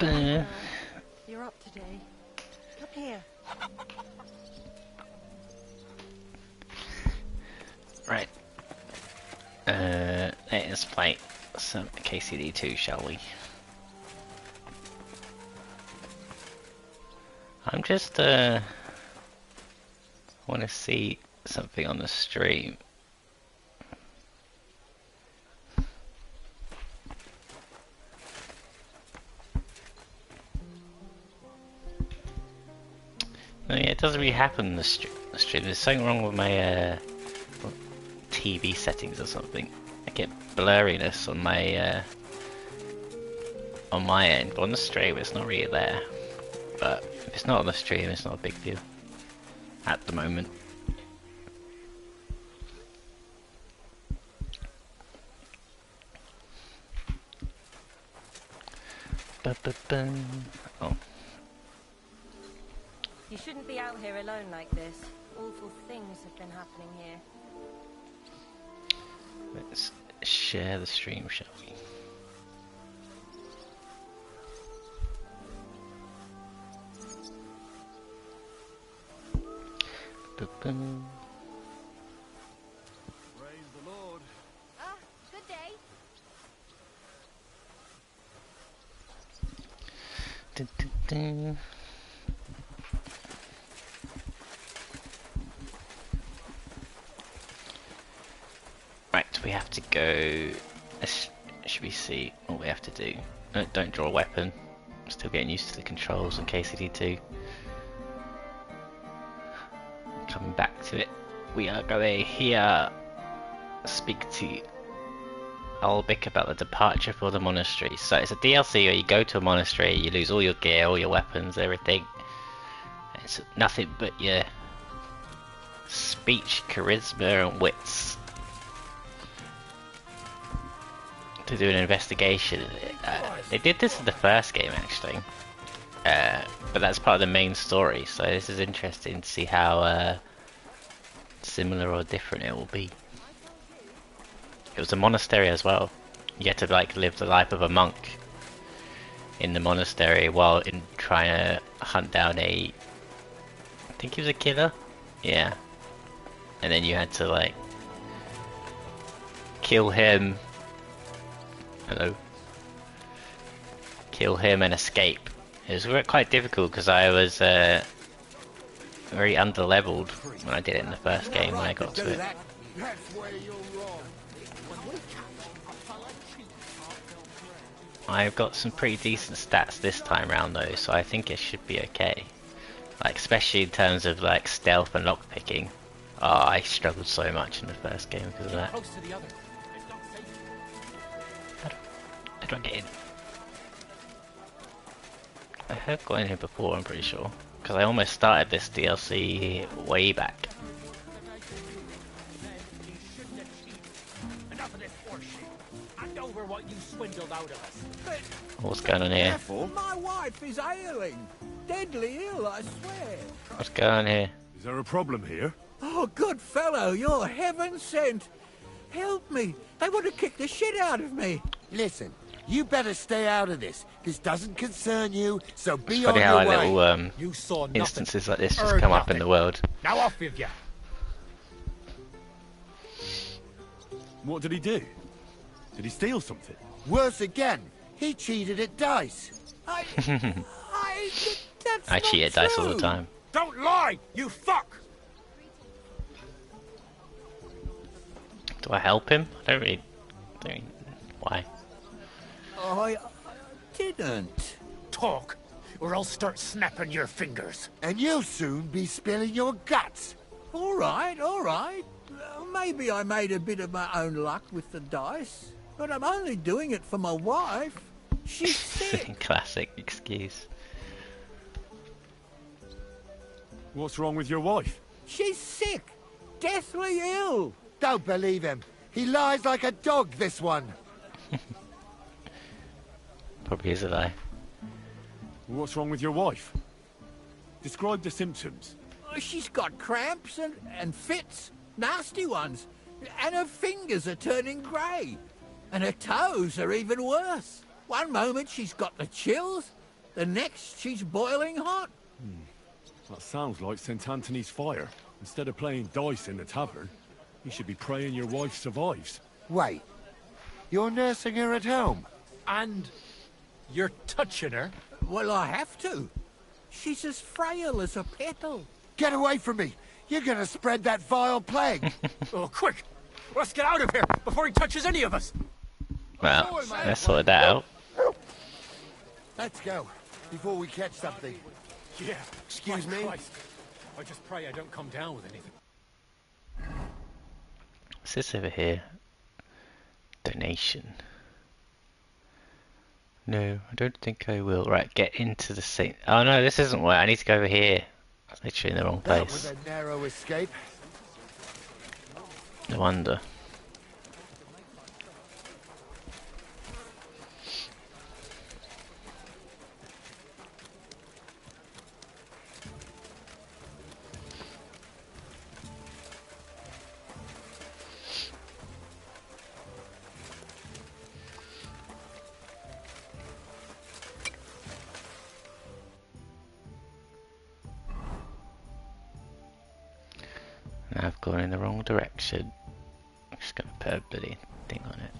You're up today. Come here. Right. Let's play some KCD2, shall we? I'm just want to see something on the stream. No, yeah, it doesn't really happen in the stream. There's something wrong with my TV settings or something. I get blurriness on my end, but on the stream it's not really there. But if it's not on the stream, it's not a big deal at the moment. Oh. You shouldn't be out here alone like this. Awful things have been happening here. Let's share the stream, shall we? Praise the Lord. Ah, good day. Dun, dun, dun. Right, we have to go. Should we see what we have to do? No, don't draw a weapon. Still getting used to the controls on KCD2. Coming back to it, we are going here. Speak to Albic about the departure for the monastery. So it's a DLC where you go to a monastery, you lose all your gear, all your weapons, everything. It's nothing but your speech, charisma, and wits to do an investigation. They did this in the first game actually, but that's part of the main story. So this is interesting to see how similar or different it will be. It was a monastery as well. You had to like live the life of a monk in the monastery while in trying to hunt down I think he was a killer. Yeah. And then you had to like kill him. Hello. Kill him and escape. It was quite difficult because I was very under-leveled when I did it in the first game when I got to it. I've got some pretty decent stats this time round though, so I think it should be okay. Like especially in terms of like stealth and lockpicking. Oh, I struggled so much in the first game because of that. How do I get in? I have got in here before, I'm pretty sure. Because I almost started this DLC way back. What's going on here? Careful, my wife is ailing. Deadly ill, I swear. What's going on here? Is there a problem here? Oh, good fellow, you're heaven sent. Help me. They want to kick the shit out of me. Listen, you better stay out of this. This doesn't concern you, so be It's on funny your how way. little You saw nothing. instances like this just come up in the world. Now off with you. What did he do? Did he steal something? Worse again, he cheated at dice. That's I cheat at dice all the time. Don't lie, you fuck. Do I help him? I don't really... Why? I didn't. Talk, or I'll start snapping your fingers. And you'll soon be spilling your guts. All right, all right. Maybe I made a bit of my own luck with the dice, but I'm only doing it for my wife. She's sick. Classic excuse. What's wrong with your wife? She's sick. Deathly ill. Don't believe him. He lies like a dog, this one. Probably is a lie. What's wrong with your wife? Describe the symptoms. She's got cramps and fits, nasty ones. And her fingers are turning grey. And her toes are even worse. One moment she's got the chills, The next, she's boiling hot. That sounds like St. Anthony's fire. Instead of playing dice in the tavern, you should be praying your wife survives. Wait, you're nursing her at home? And you're touching her? Well, I have to. She's as frail as a petal. Get away from me! You're gonna spread that vile plague! Oh, quick! Let's get out of here before he touches any of us! Well, let's sort that out. Let's go, before we catch something. Yeah. Excuse My me? Christ. I just pray I don't come down with anything. What's this over here? Donation. No, I don't think I will. Right, get into the Saint. Oh no, this isn't where I need to go over here. I was literally in the wrong That was place. a narrow escape. No wonder. Now I've gone in the wrong direction. I'm just gonna put a bloody thing on it.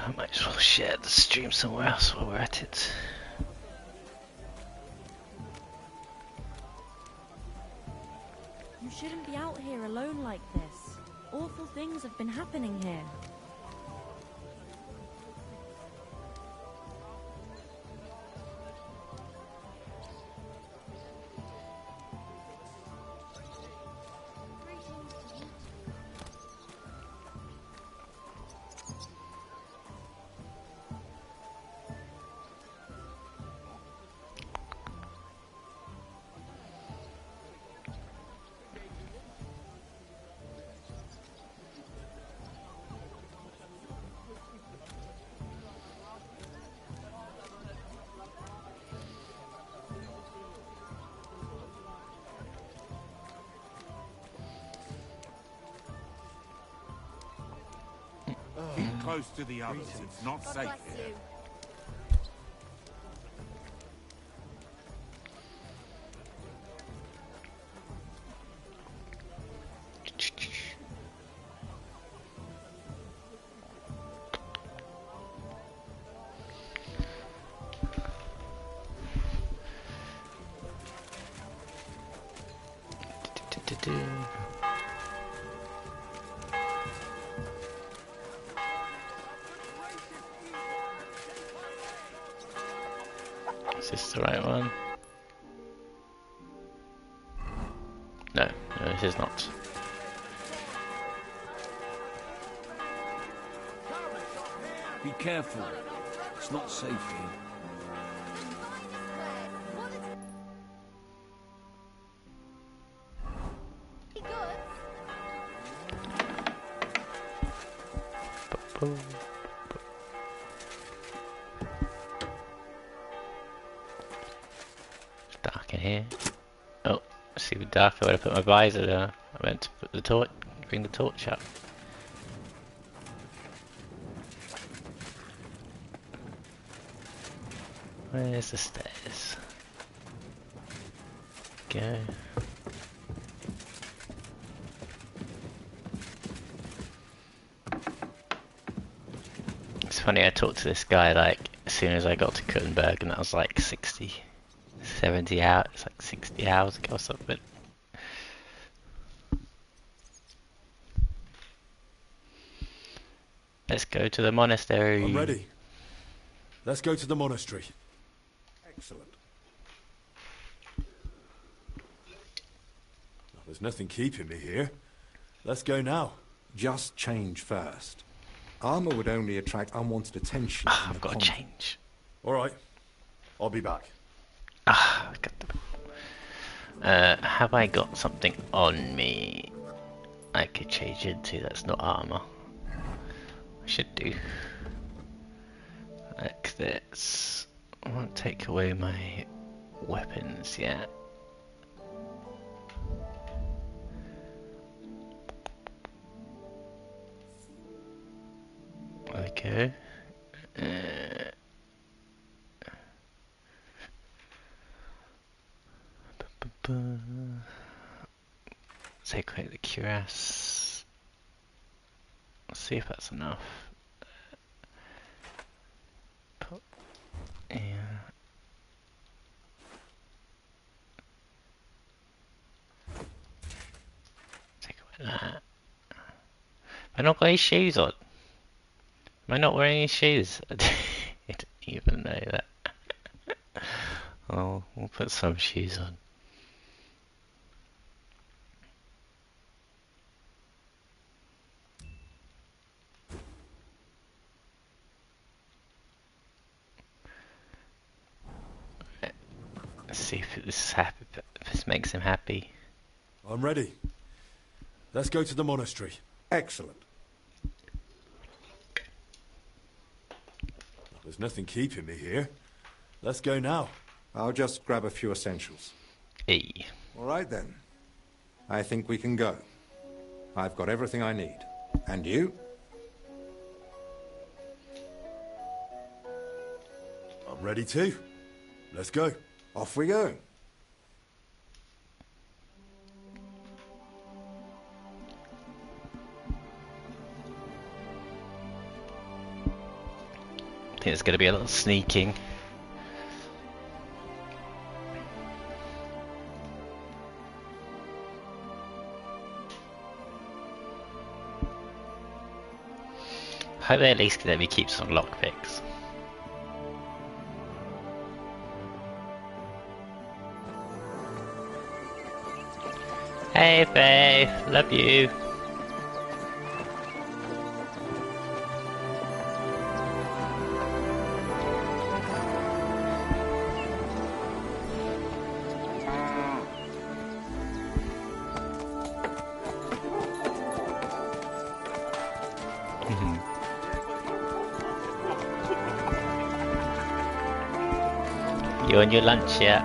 I might as well share the stream somewhere else while we're at it. You shouldn't be out here alone like this. Awful things have been happening here. Keep close to the others. It's not safe here. Is this the right one? No, no, this is not. Be careful. It's not safe here. It's dark in here. Oh, it's even darker when I put my visor down. I meant to put the torch, bring the torch up. Where's the stairs? Go. It's funny, I talked to this guy like as soon as I got to Kuttenberg, and that was like 60, 70 hours, it's like 60 hours ago or something. Let's go to the monastery. I'm ready. Let's go to the monastery. Excellent. There's nothing keeping me here. Let's go now. Just change first. Armor would only attract unwanted attention. Ah, from I've the got to convent. change. All right. I'll be back. Ah, I got the... have I got something on me I could change into that's not armor? I should do. Like this. I won't take away my weapons yet. Okay. Take away the cuirass. Let's see if that's enough. Yeah. Take away that. Have I not got any shoes on? Am I not wearing any shoes? I didn't even know that. Oh, we'll put some shoes on. Let's see if this is happy. If this makes him happy. I'm ready. Let's go to the monastery. Excellent. There's nothing keeping me here. Let's go now. I'll just grab a few essentials. Hey. All right then. I think we can go. I've got everything I need. And you? I'm ready too. Let's go. Off we go. I think there's going to be a little sneaking. I hope they at least let me keep some lockpicks. Hey Faith, love you. You on your lunch yet?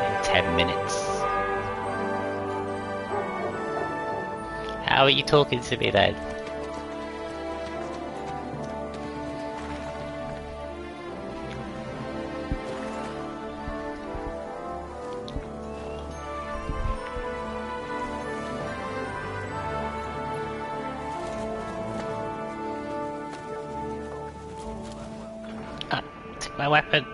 In 10 minutes. How are you talking to me then? My weapon.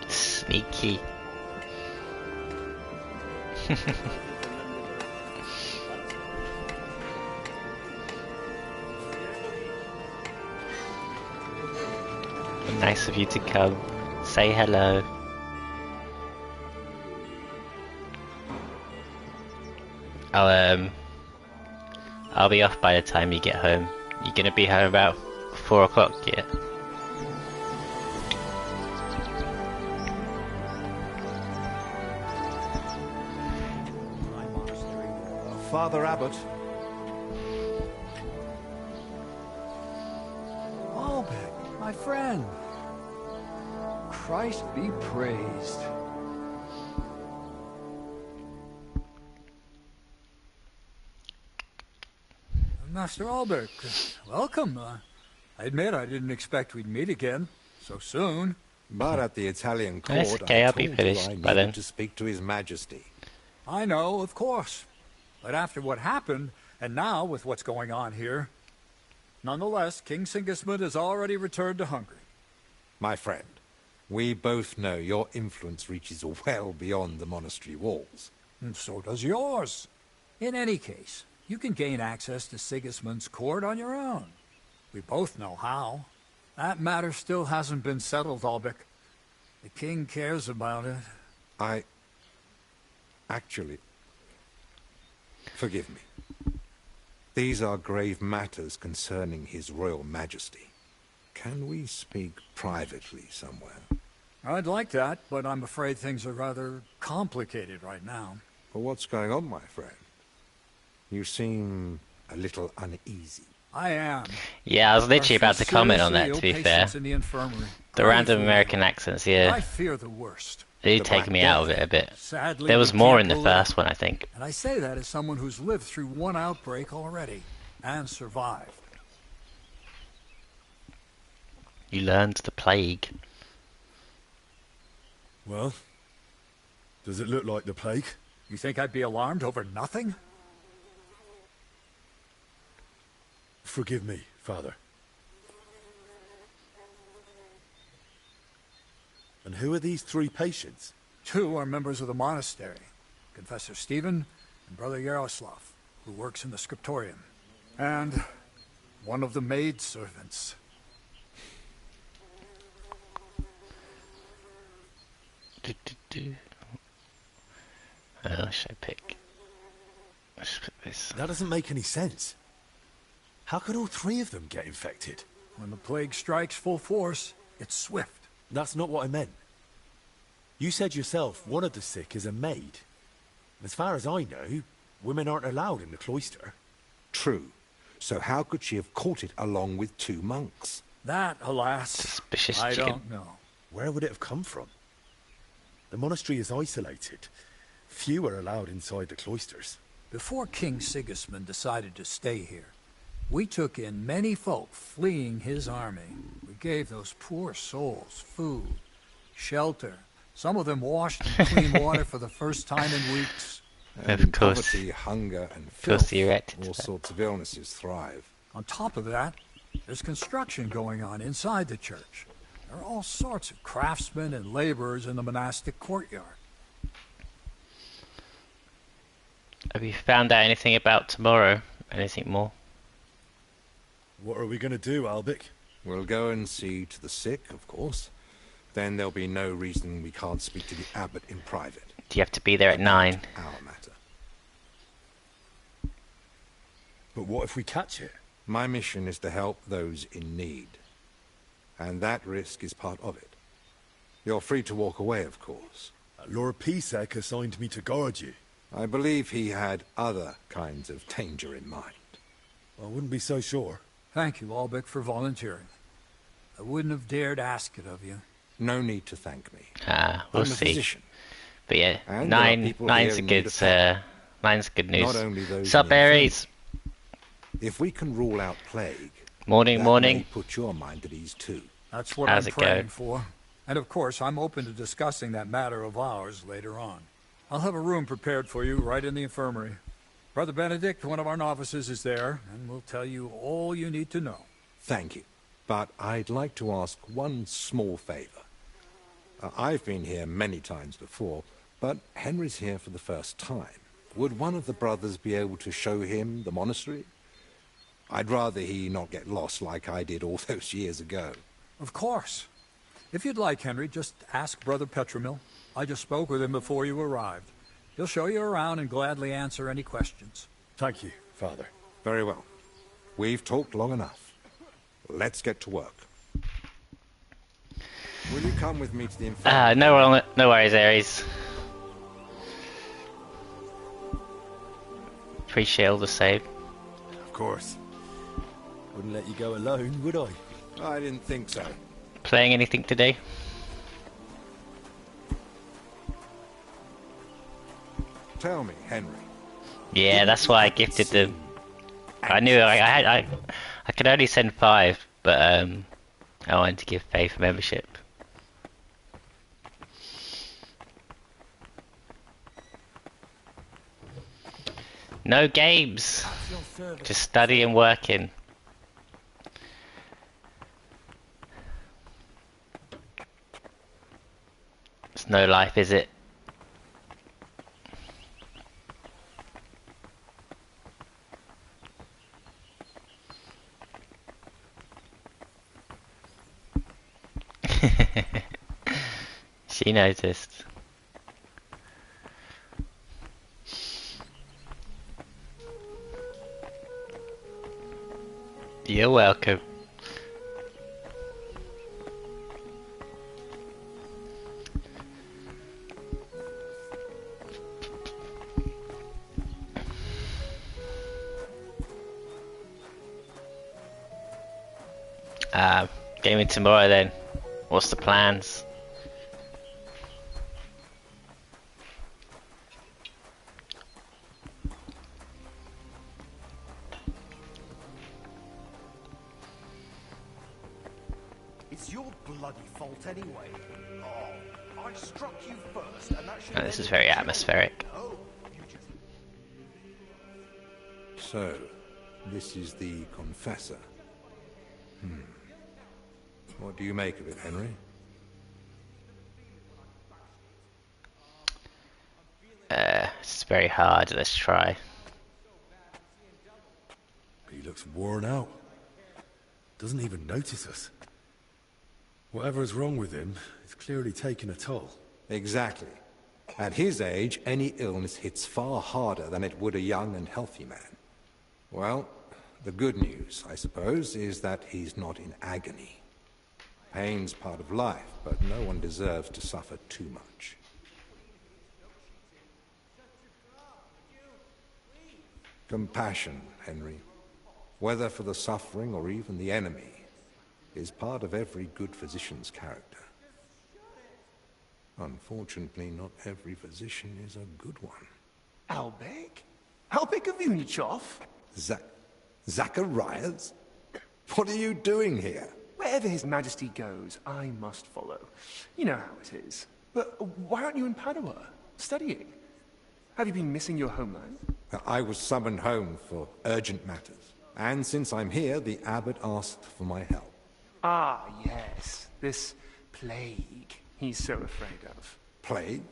Sneaky. Nice of you to come. Say hello. I'll be off by the time you get home. You're gonna be home about 4 o'clock, yeah? Father Abbot. Albert, my friend. Christ be praised. Master Albert, welcome. I admit I didn't expect we'd meet again so soon. But at the Italian court, That's okay, I I'll told be finished you I by needed then. to speak to His Majesty. I know, of course. But after what happened, and now with what's going on here, nonetheless, King Sigismund has already returned to Hungary. My friend, we both know your influence reaches well beyond the monastery walls. And so does yours. In any case, you can gain access to Sigismund's court on your own. We both know how. That matter still hasn't been settled, Albrecht. The king cares about it. I Actually, forgive me. These are grave matters concerning His Royal Majesty. Can we speak privately somewhere? I'd like that, but I'm afraid things are rather complicated right now. Well, what's going on, my friend? You seem a little uneasy. I am. Yeah, I was literally about to comment on that, to be fair. In the infirmary. The random American accents, yeah. I fear the worst. They did take me out of it a bit. Sadly, there was more in the first one, I think. And I say that as someone who's lived through one outbreak already and survived. You learned the plague. Well, does it look like the plague? You think I'd be alarmed over nothing? Forgive me, Father. And who are these 3 patients? 2 are members of the monastery. Confessor Stephen and Brother Yaroslav, who works in the scriptorium. And one of the maidservants. Should I pick? Let's put this. That doesn't make any sense. How could all 3 of them get infected? When the plague strikes full force, it's swift. That's not what I meant. You said yourself one of the sick is a maid. As far as I know, women aren't allowed in the cloister. True. So how could she have caught it along with 2 monks? That, alas, Suspicious I chicken. don't know. Where would it have come from? The monastery is isolated. Few are allowed inside the cloisters. Before King Sigismund decided to stay here, we took in many folk fleeing his army. We gave those poor souls food, shelter. Some of them washed in clean water for the first time in weeks. And Of in course. poverty, hunger, and Of course filth, you erected all that. sorts of illnesses thrive. On top of that, there's construction going on inside the church. There are all sorts of craftsmen and laborers in the monastic courtyard. Have you found out anything about tomorrow? Anything more? What are we going to do, Albic? We'll go and see to the sick, of course. Then there'll be no reason we can't speak to the abbot in private. Do you have to be there at 9? Our matter. But what if we catch it? My mission is to help those in need. And that risk is part of it. You're free to walk away, of course. Lord Pisek assigned me to guard you. I believe he had other kinds of danger in mind. I wouldn't be so sure. Thank you, Albic, for volunteering. I wouldn't have dared ask it of you. No need to thank me. We'll I'm a see. physician. But yeah, And there are 9, people 9's a here in good, need of help. 9's good news. Not only those Sup, in the Aries? If we can rule out plague, Morning, that morning. may put your mind at ease too. That's what How's I'm it go? praying for. And of course, I'm open to discussing that matter of ours later on. I'll have a room prepared for you right in the infirmary. Brother Benedict, one of our novices, is there, and will tell you all you need to know. Thank you. But I'd like to ask one small favor. I've been here many times before, but Henry's here for the first time. Would one of the brothers be able to show him the monastery? I'd rather he not get lost like I did all those years ago. Of course. If you'd like, Henry, just ask Brother Petramil. I just spoke with him before you arrived. He'll show you around and gladly answer any questions. Thank you, Father. Very well. We've talked long enough. Let's get to work. Will you come with me to the infirmary? No worries, Aries. Appreciate all the save. Of course. Wouldn't let you go alone, would I? I didn't think so. Playing anything today? Tell me, Henry. Yeah, that's why I gifted them. I knew I could only send 5, but I wanted to give Faith membership. No games, just study and working. It's no life, is it? She noticed. You're welcome. Gaming tomorrow then. What's the plans? It's your bloody fault anyway. Oh, I struck you first, and that should. This is very atmospheric. So, this is the Confessor. What do you make of it, Henry? It's very hard. Let's try. He looks worn out. Doesn't even notice us. Whatever's wrong with him, it's clearly taken a toll. Exactly. At his age, any illness hits far harder than it would a young and healthy man. Well, the good news, I suppose, is that he's not in agony. Pain's part of life, but no one deserves to suffer too much. Compassion, Henry, whether for the suffering or even the enemy, is part of every good physician's character. Unfortunately, not every physician is a good one. Albek? Albek of Unichov? Zacharias? What are you doing here? Wherever His Majesty goes, I must follow. You know how it is. But why aren't you in Padua, studying? Have you been missing your homeland? I was summoned home for urgent matters. And since I'm here, the abbot asked for my help. Ah, yes. This plague he's so afraid of. Plague?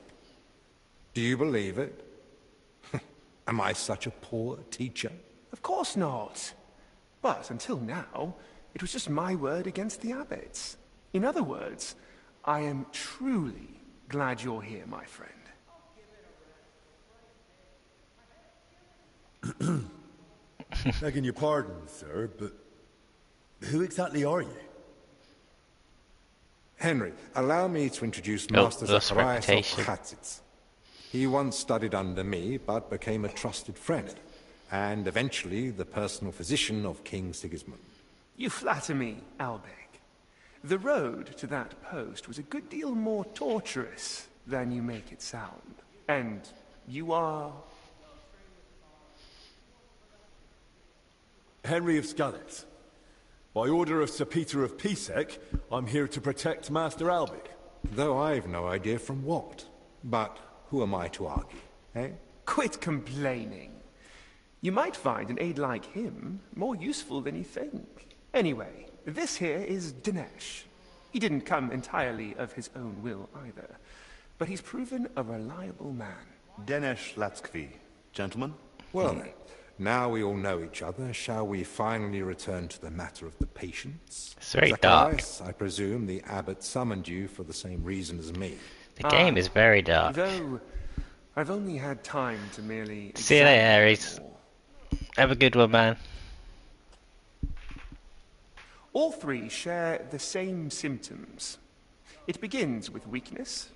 Do you believe it? Am I such a poor teacher? Of course not. But until now, it was just my word against the abbot's. In other words, I am truly glad you're here, my friend. Begging your pardon, sir, but who exactly are you? Henry, allow me to introduce Master Zacharias of Khatzitz. He once studied under me, but became a trusted friend, and eventually the personal physician of King Sigismund. You flatter me, Albek. The road to that post was a good deal more torturous than you make it sound. And you are... Henry of Skalitz. By order of Sir Peter of Pisek, I'm here to protect Master Albek. Though I've no idea from what. But who am I to argue, eh? Quit complaining. You might find an aide like him more useful than you think. Anyway, this here is Dinesh. He didn't come entirely of his own will either, but he's proven a reliable man. Dinesh Latskvi. Gentlemen? Well then, now we all know each other, shall we finally return to the matter of the patients? It's very Zacharias, dark. I presume the abbot summoned you for the same reason as me. The game is very dark. Though I've only had time to merely... See you later, Ares. Have a good one, man. All three share the same symptoms. It begins with weakness,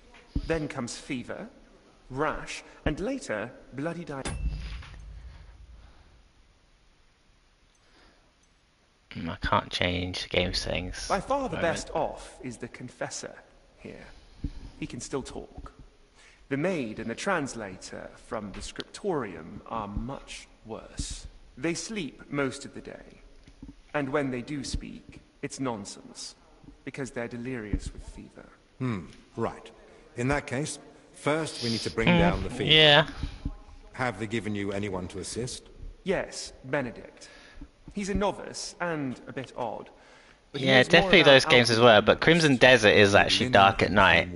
then comes fever, rash, and later bloody diarrhea. I can't change the game settings. By far the best off is the confessor here. He can still talk. The maid and the translator from the scriptorium are much worse. They sleep most of the day. And when they do speak, it's nonsense, because they're delirious with fever. Right. In that case, first we need to bring down the fever. Yeah. Have they given you anyone to assist? Yes, Benedict. He's a novice and a bit odd. But he Yeah, knows more definitely about those games as well, but Crimson Desert is actually dark at night.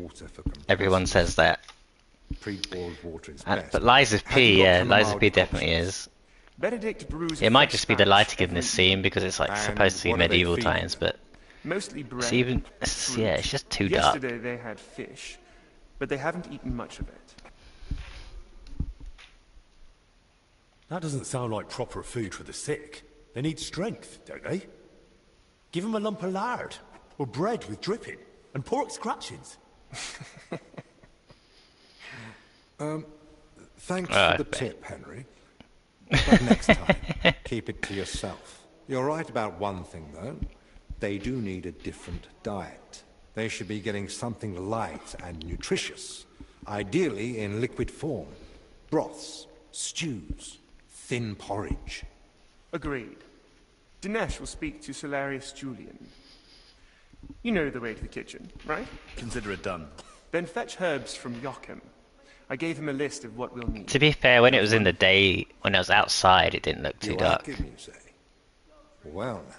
Everyone says that. Pre-boiled water is best. But Lies of P, yeah, Lies of P definitely is. Benedict brews It might fresh just be the batch lighting in this every scene because it's like And supposed to be what are they medieval feeding times, but Mostly bread. it's even fruit. yeah, it's just too dark. Yesterday they had fish, but they haven't eaten much of it. That doesn't sound like proper food for the sick. They need strength, don't they? Give them a lump of lard, or bread with dripping, and pork scratchings. Thanks for the tip, Henry. But next time, keep it to yourself. You're right about one thing, though. They do need a different diet. They should be getting something light and nutritious, ideally in liquid form. Broths, stews, thin porridge. Agreed. Dinesh will speak to Solarius Julian. You know the way to the kitchen, right? Consider it done. Then fetch herbs from Joachim. I gave him a list of what we'll need. To be fair, when it was in the day, when I was outside, it didn't look too dark. You like it, you say? Well now.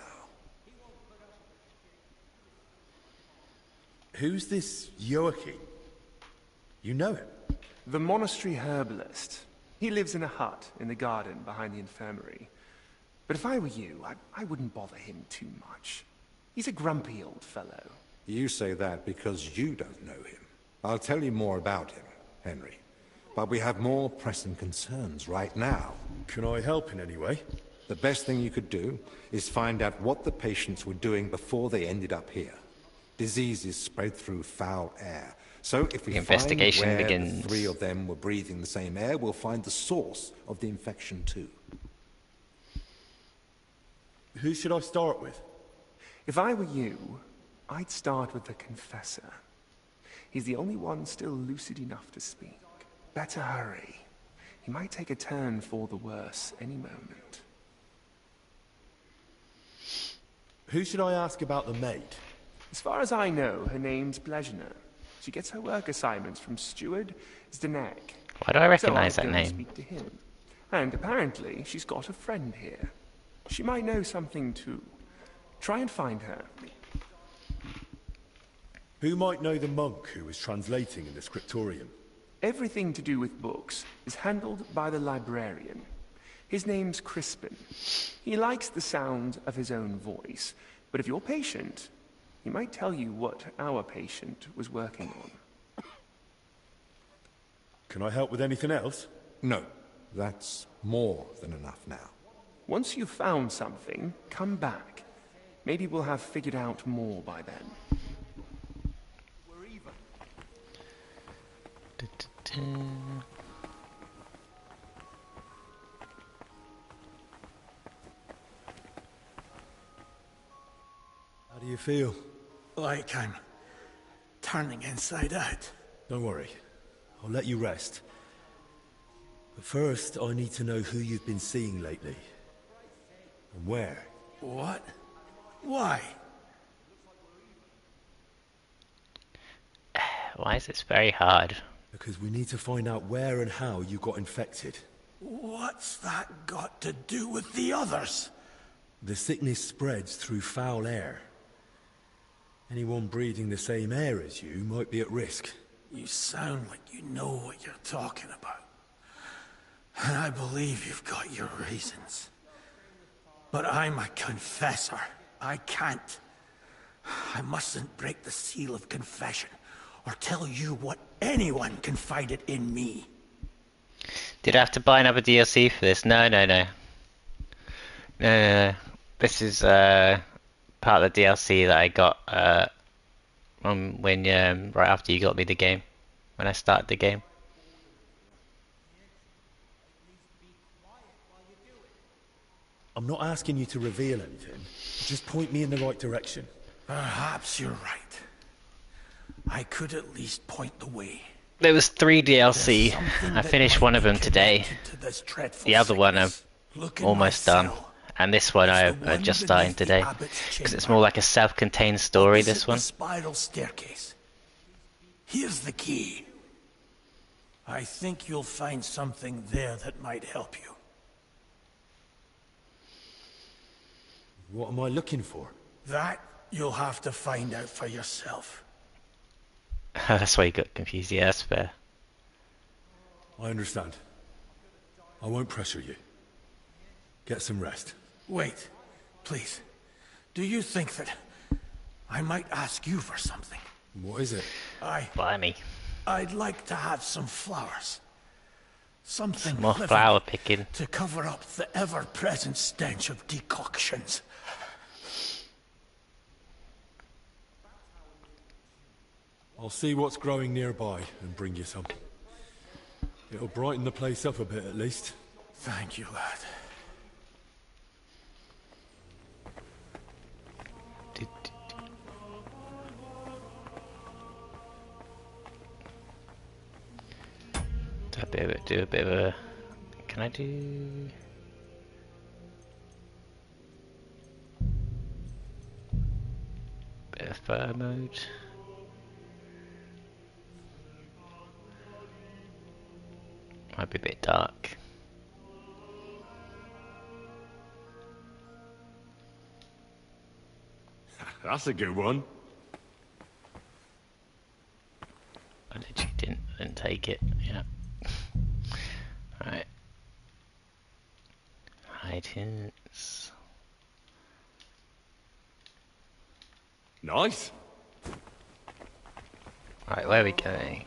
Who's this Joachim? You know him? The monastery herbalist. He lives in a hut in the garden behind the infirmary. But if I were you, I wouldn't bother him too much. He's a grumpy old fellow. You say that because you don't know him. I'll tell you more about him, Henry. But we have more pressing concerns right now. Can I help in any way? The best thing you could do is find out what the patients were doing before they ended up here. Diseases spread through foul air. So if we find where the three of them were breathing the same air, we'll find the source of the infection too. Who should I start with? If I were you, I'd start with the confessor. He's the only one still lucid enough to speak. Better hurry. He might take a turn for the worse any moment. Who should I ask about the maid? As far as I know, her name's Blezhna. She gets her work assignments from Steward Zdenek. Why do I recognize so that name? Speak to him. And apparently, she's got a friend here. She might know something too. Try and find her. Who might know the monk who was translating in the scriptorium? Everything to do with books is handled by the librarian. His name's Crispin. He likes the sound of his own voice, but if you're patient, he might tell you what our patient was working on. Can I help with anything else? No, that's more than enough now. Once you've found something, come back. Maybe we'll have figured out more by then. We're even. How do you feel? Like I'm turning inside out. Don't worry. I'll let you rest. But first, I need to know who you've been seeing lately. And where. What? Why? Why is this very hard? Because we need to find out where and how you got infected. What's that got to do with the others? The sickness spreads through foul air. Anyone breathing the same air as you might be at risk. You sound like you know what you're talking about. And I believe you've got your reasons. But I'm a confessor. I can't. I mustn't break the seal of confession, or tell you what anyone confided in me. Did I have to buy another DLC for this? No. This is part of the DLC that I got when right after you got me the game, when I started the game. I'm not asking you to reveal anything. Just point me in the right direction. Perhaps you're right. I could at least point the way. There was 3 DLC. I finished one of them today. The other one I'm almost done. And this one I'm just starting today. Because it's more like a self-contained story, this one. Spiral staircase. Here's the key. I think you'll find something there that might help you. What am I looking for? That you'll have to find out for yourself. That's why you got confused. Yeah, that's fair. I understand. I won't pressure you. Get some rest. Wait, please. Do you think that I might ask you for something? What is it? Blimey. I'd like to have some flowers. Something More living flower picking. to cover up the ever-present stench of decoctions. I'll see what's growing nearby and bring you some. It'll brighten the place up a bit at least. Thank you, lad. Do a bit of a... Can I do... Bit of photo mode. Might be a bit dark. That's a good one. I literally didn't take it. Yeah. Right. Hide hints. Nice. Right, where are we going?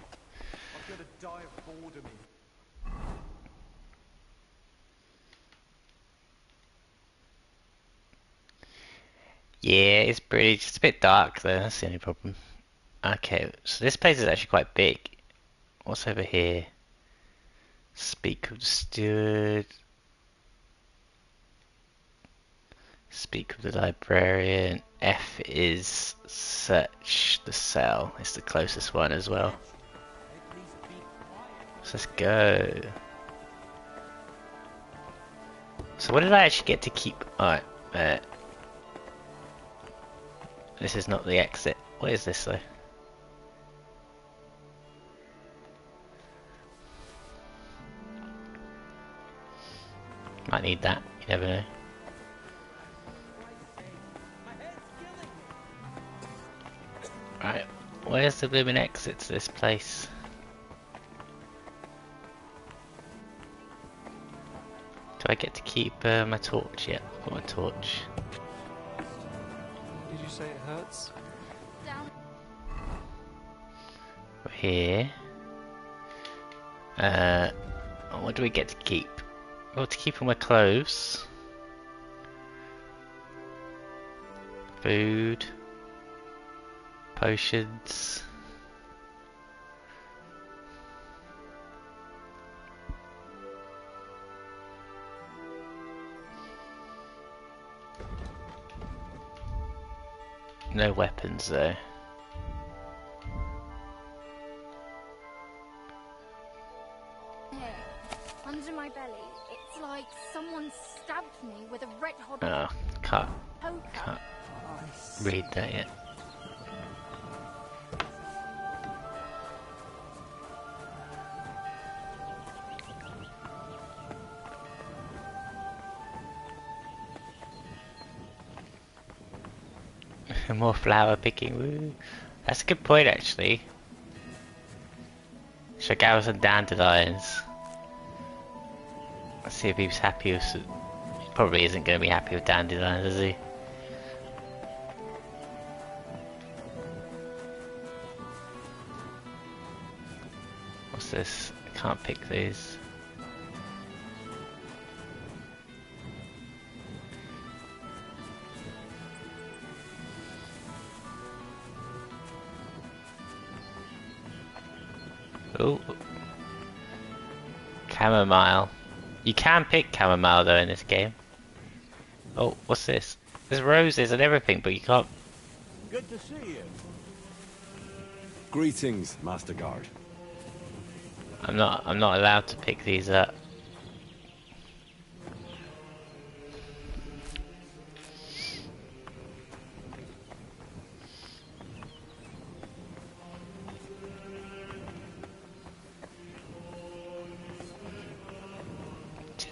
Yeah, it's pretty. Just a bit dark though. That's the only problem. Okay, so this place is actually quite big. What's over here? Speak of the steward. Speak of the librarian. F is search the cell. It's the closest one as well. So let's go. So what did I actually get to keep? Alright, this is not the exit. What is this though? Might need that, you never know. Right, where's the blooming exit to this place? Do I get to keep my torch yet? I've got my torch. Did you say it hurts? We're here. What do we get to keep? We got to keep all my clothes. Food. Potions. No weapons though. Under my belly, it's like someone stabbed me with a red hot Can't poker. read that yet. More flower picking, woo. That's a good point actually. Should I gather some dandelions? Let's see if he's happy with some... He probably isn't going to be happy with dandelions, is he? What's this? I can't pick these. Oh, chamomile. You can pick chamomile though in this game. Oh, what's this? There's roses and everything, but you can't. Good to see you. Greetings, Master Guard. I'm not allowed to pick these up.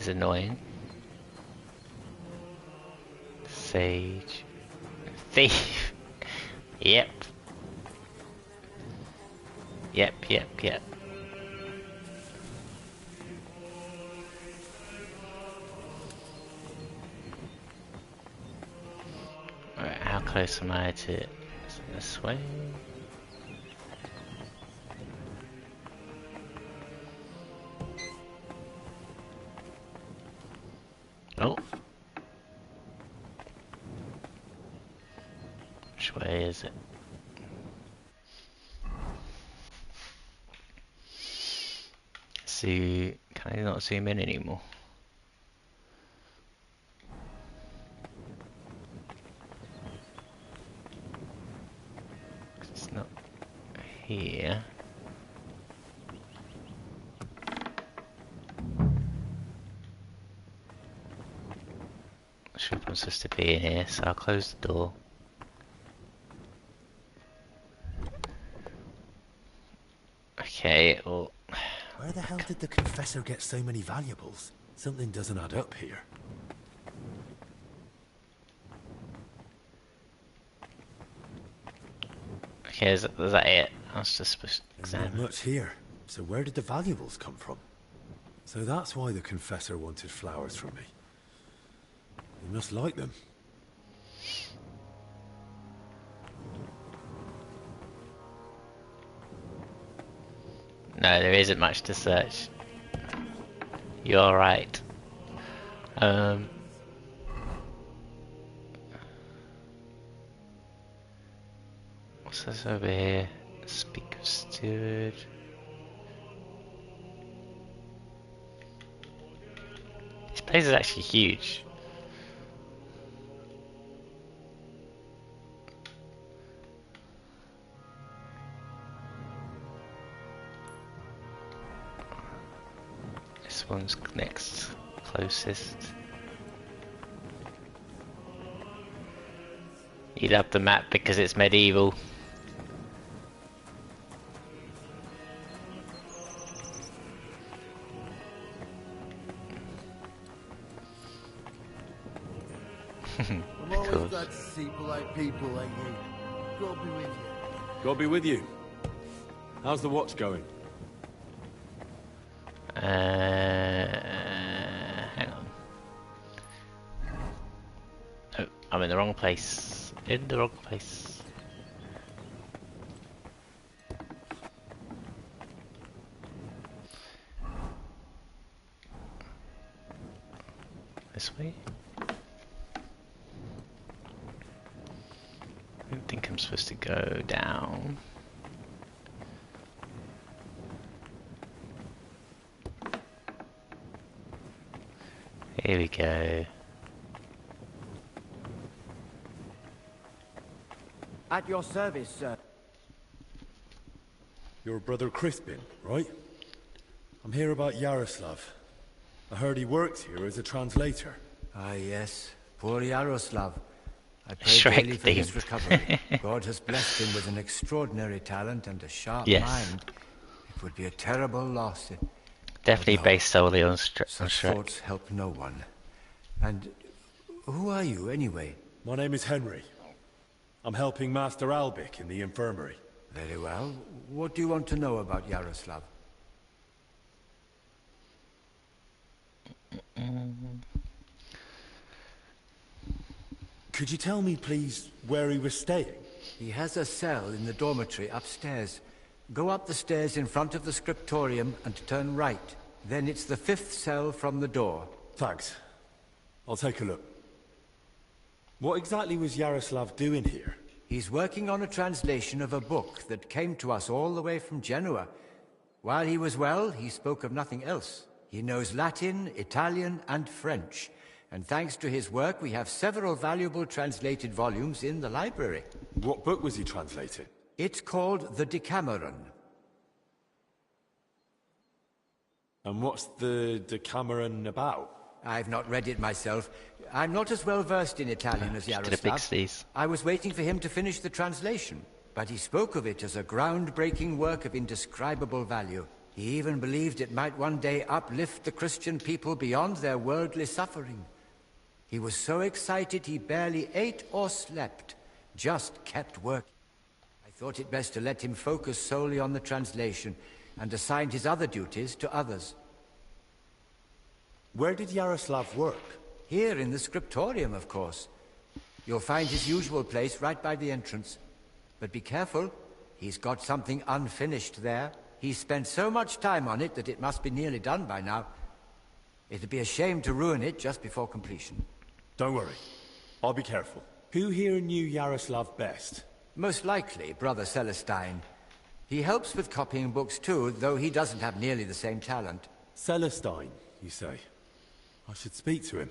Is annoying. Sage. Thief. Yep. Yep. Alright, how close am I to it? Is it this way? Oh. Which way is it? See, can I not zoom in anymore? It's not here. Sure, I'm supposed to be in here, so I'll close the door. Okay, well... Where the hell did the Confessor get so many valuables? Something doesn't add up here. Okay, is that it? I was just supposed to examine. There's not much here. So where did the valuables come from? So that's why the Confessor wanted flowers from me. He must like them. No, there isn't much to search. You're right. What's this over here? Speaker steward. This place is actually huge. This one's next, closest. You love the map because it's medieval. I'm always glad to see polite people like you. God be with you. God be with you. How's the watch going? Hang on. Oh, I'm in the wrong place. In the wrong place. This way? I don't think I'm supposed to go down. Here we go. At your service, sir. Your brother Crispin, right? I'm here about Yaroslav. I heard he works here as a translator. Ah, yes. Poor Yaroslav. I pray Shrek daily for his themed. recovery. God has blessed him with an extraordinary talent and a sharp Yes. mind. It would be a terrible loss. Definitely No. based solely on Such Shrek. thoughts help no one. And who are you, anyway? My name is Henry. I'm helping Master Albic in the infirmary. Very well. What do you want to know about Yaroslav? Could you tell me, please, where he was staying? He has a cell in the dormitory upstairs. Go up the stairs in front of the scriptorium and turn right. Then it's the 5th cell from the door. Thanks. I'll take a look. What exactly was Yaroslav doing here? He's working on a translation of a book that came to us all the way from Genoa. While he was well, he spoke of nothing else. He knows Latin, Italian, and French. And thanks to his work, we have several valuable translated volumes in the library. What book was he translating? It's called the Decameron. And what's the Decameron about? I've not read it myself. I'm not as well versed in Italian as Yaroslav. I was waiting for him to finish the translation, but he spoke of it as a groundbreaking work of indescribable value. He even believed it might one day uplift the Christian people beyond their worldly suffering. He was so excited he barely ate or slept, just kept working. I thought it best to let him focus solely on the translation and assigned his other duties to others. Where did Yaroslav work? Here in the scriptorium, of course. You'll find his usual place right by the entrance. But be careful, he's got something unfinished there. He's spent so much time on it that it must be nearly done by now. It'd be a shame to ruin it just before completion. Don't worry. I'll be careful. Who here knew Yaroslav best? Most likely, Brother Celestine. He helps with copying books too, though he doesn't have nearly the same talent. Celestine, you say? I should speak to him.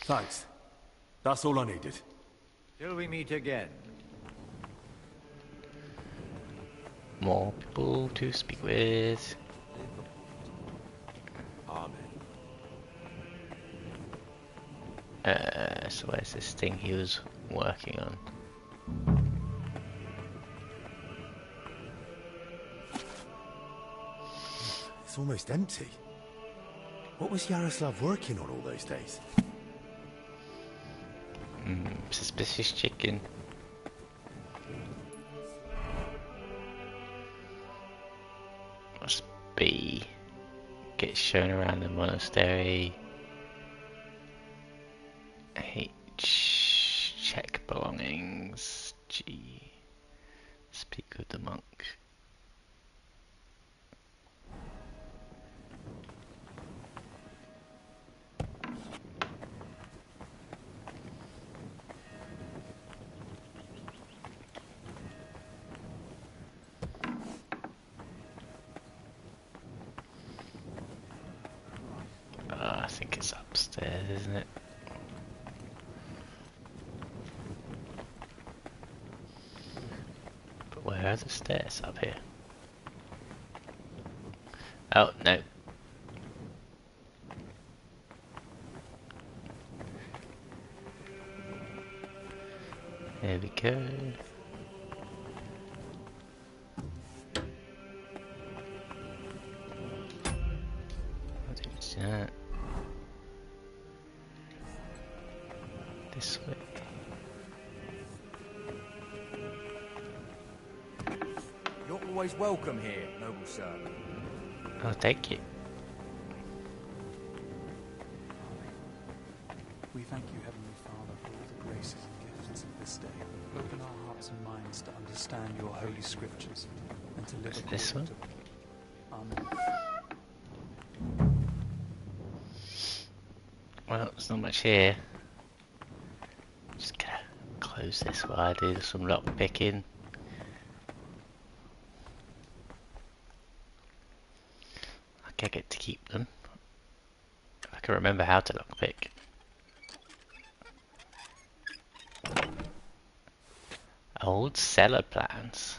Thanks. That's all I needed. Till we meet again. More people to speak with. So where's this thing he was working on? It's almost empty. What was Yaroslav working on all those days? Suspicious chicken. Must be get shown around the monastery. H, check belongings. G, speak with the monk. I think it's upstairs, isn't it? But where are the stairs up here? Oh, no. There we go. What is that? This way. You're always welcome here, noble sir. Oh, thank you. We thank you, Heavenly Father, for all the graces and gifts of this day. Open our hearts and minds to understand your holy scriptures and to live this one? Amen. Well, there's not much here. Just gonna close this while I do some lock picking. I get to keep them. If I can remember how to lock pick. Old cellar plans.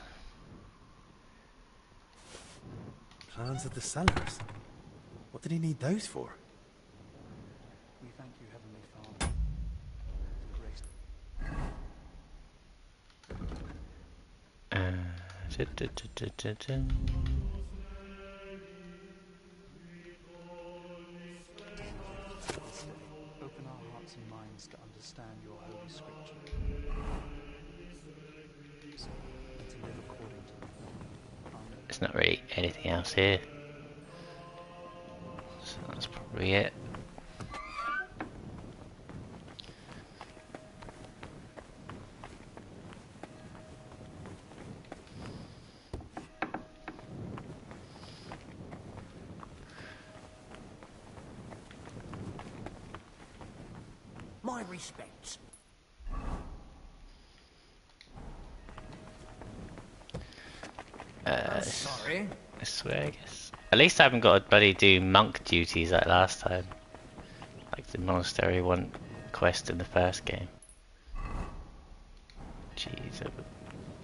Plans of the cellars? What did he need those for? We thank you, Heavenly Father, for grace. Open our hearts and minds to understand your holy scripture and to live according to them. Amen. There's not really anything else here. So that's probably it. My respects. Sorry. This way, I guess. At least I haven't got to bloody do monk duties like last time. Like the monastery one quest in the first game. Jeez, over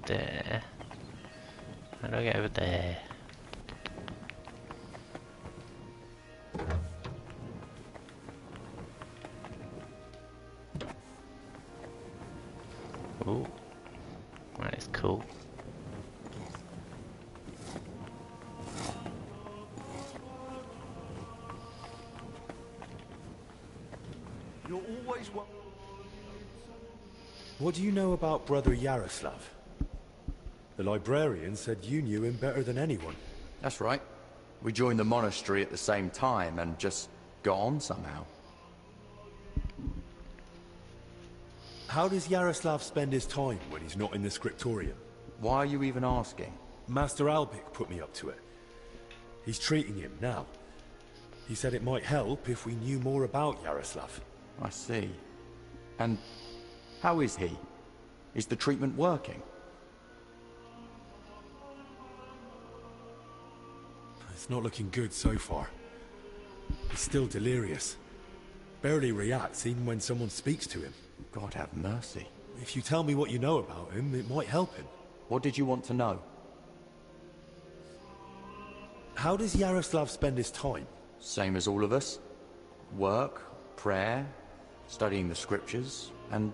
there. How do I get over there? Ooh, that is cool. You're always welcome. What do you know about Brother Yaroslav? The librarian said you knew him better than anyone. That's right. We joined the monastery at the same time and just got on somehow. How does Yaroslav spend his time when he's not in the scriptorium? Why are you even asking? Master Albik put me up to it. He's treating him now. He said it might help if we knew more about Yaroslav. I see. And how is he? Is the treatment working? It's not looking good so far. He's still delirious. Barely reacts even when someone speaks to him. God have mercy. If you tell me what you know about him, it might help him. What did you want to know? How does Yaroslav spend his time? Same as all of us. Work, prayer, studying the scriptures, and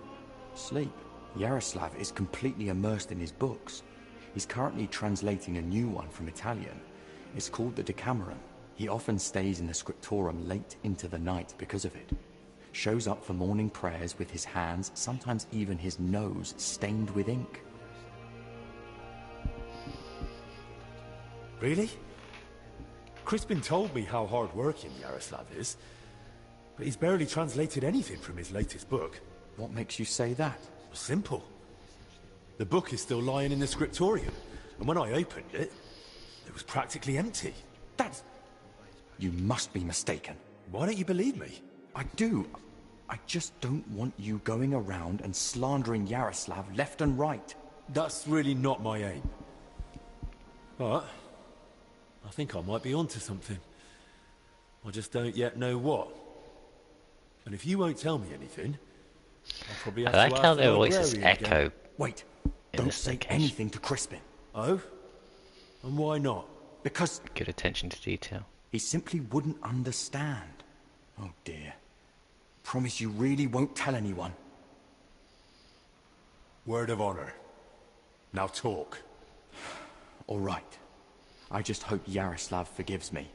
sleep. Yaroslav is completely immersed in his books. He's currently translating a new one from Italian. It's called the Decameron. He often stays in the scriptorum late into the night because of it. Shows up for morning prayers with his hands, sometimes even his nose, stained with ink. Really? Crispin told me how hard-working Yaroslav is, but he's barely translated anything from his latest book. What makes you say that? Simple. The book is still lying in the scriptorium, and when I opened it, it was practically empty. That's... You must be mistaken. Why don't you believe me? I do. I just don't want you going around and slandering Yaroslav left and right. That's really not my aim. But I think I might be onto something. I just don't yet know what. And if you won't tell me anything, I'll probably have I to like ask how the their voices librarian echo. again. Wait, don't say anything to Crispin. Oh? And why not? Because... Good attention to detail. He simply wouldn't understand. Oh dear. Promise you really won't tell anyone. Word of honor. Now talk. All right. I just hope Yaroslav forgives me.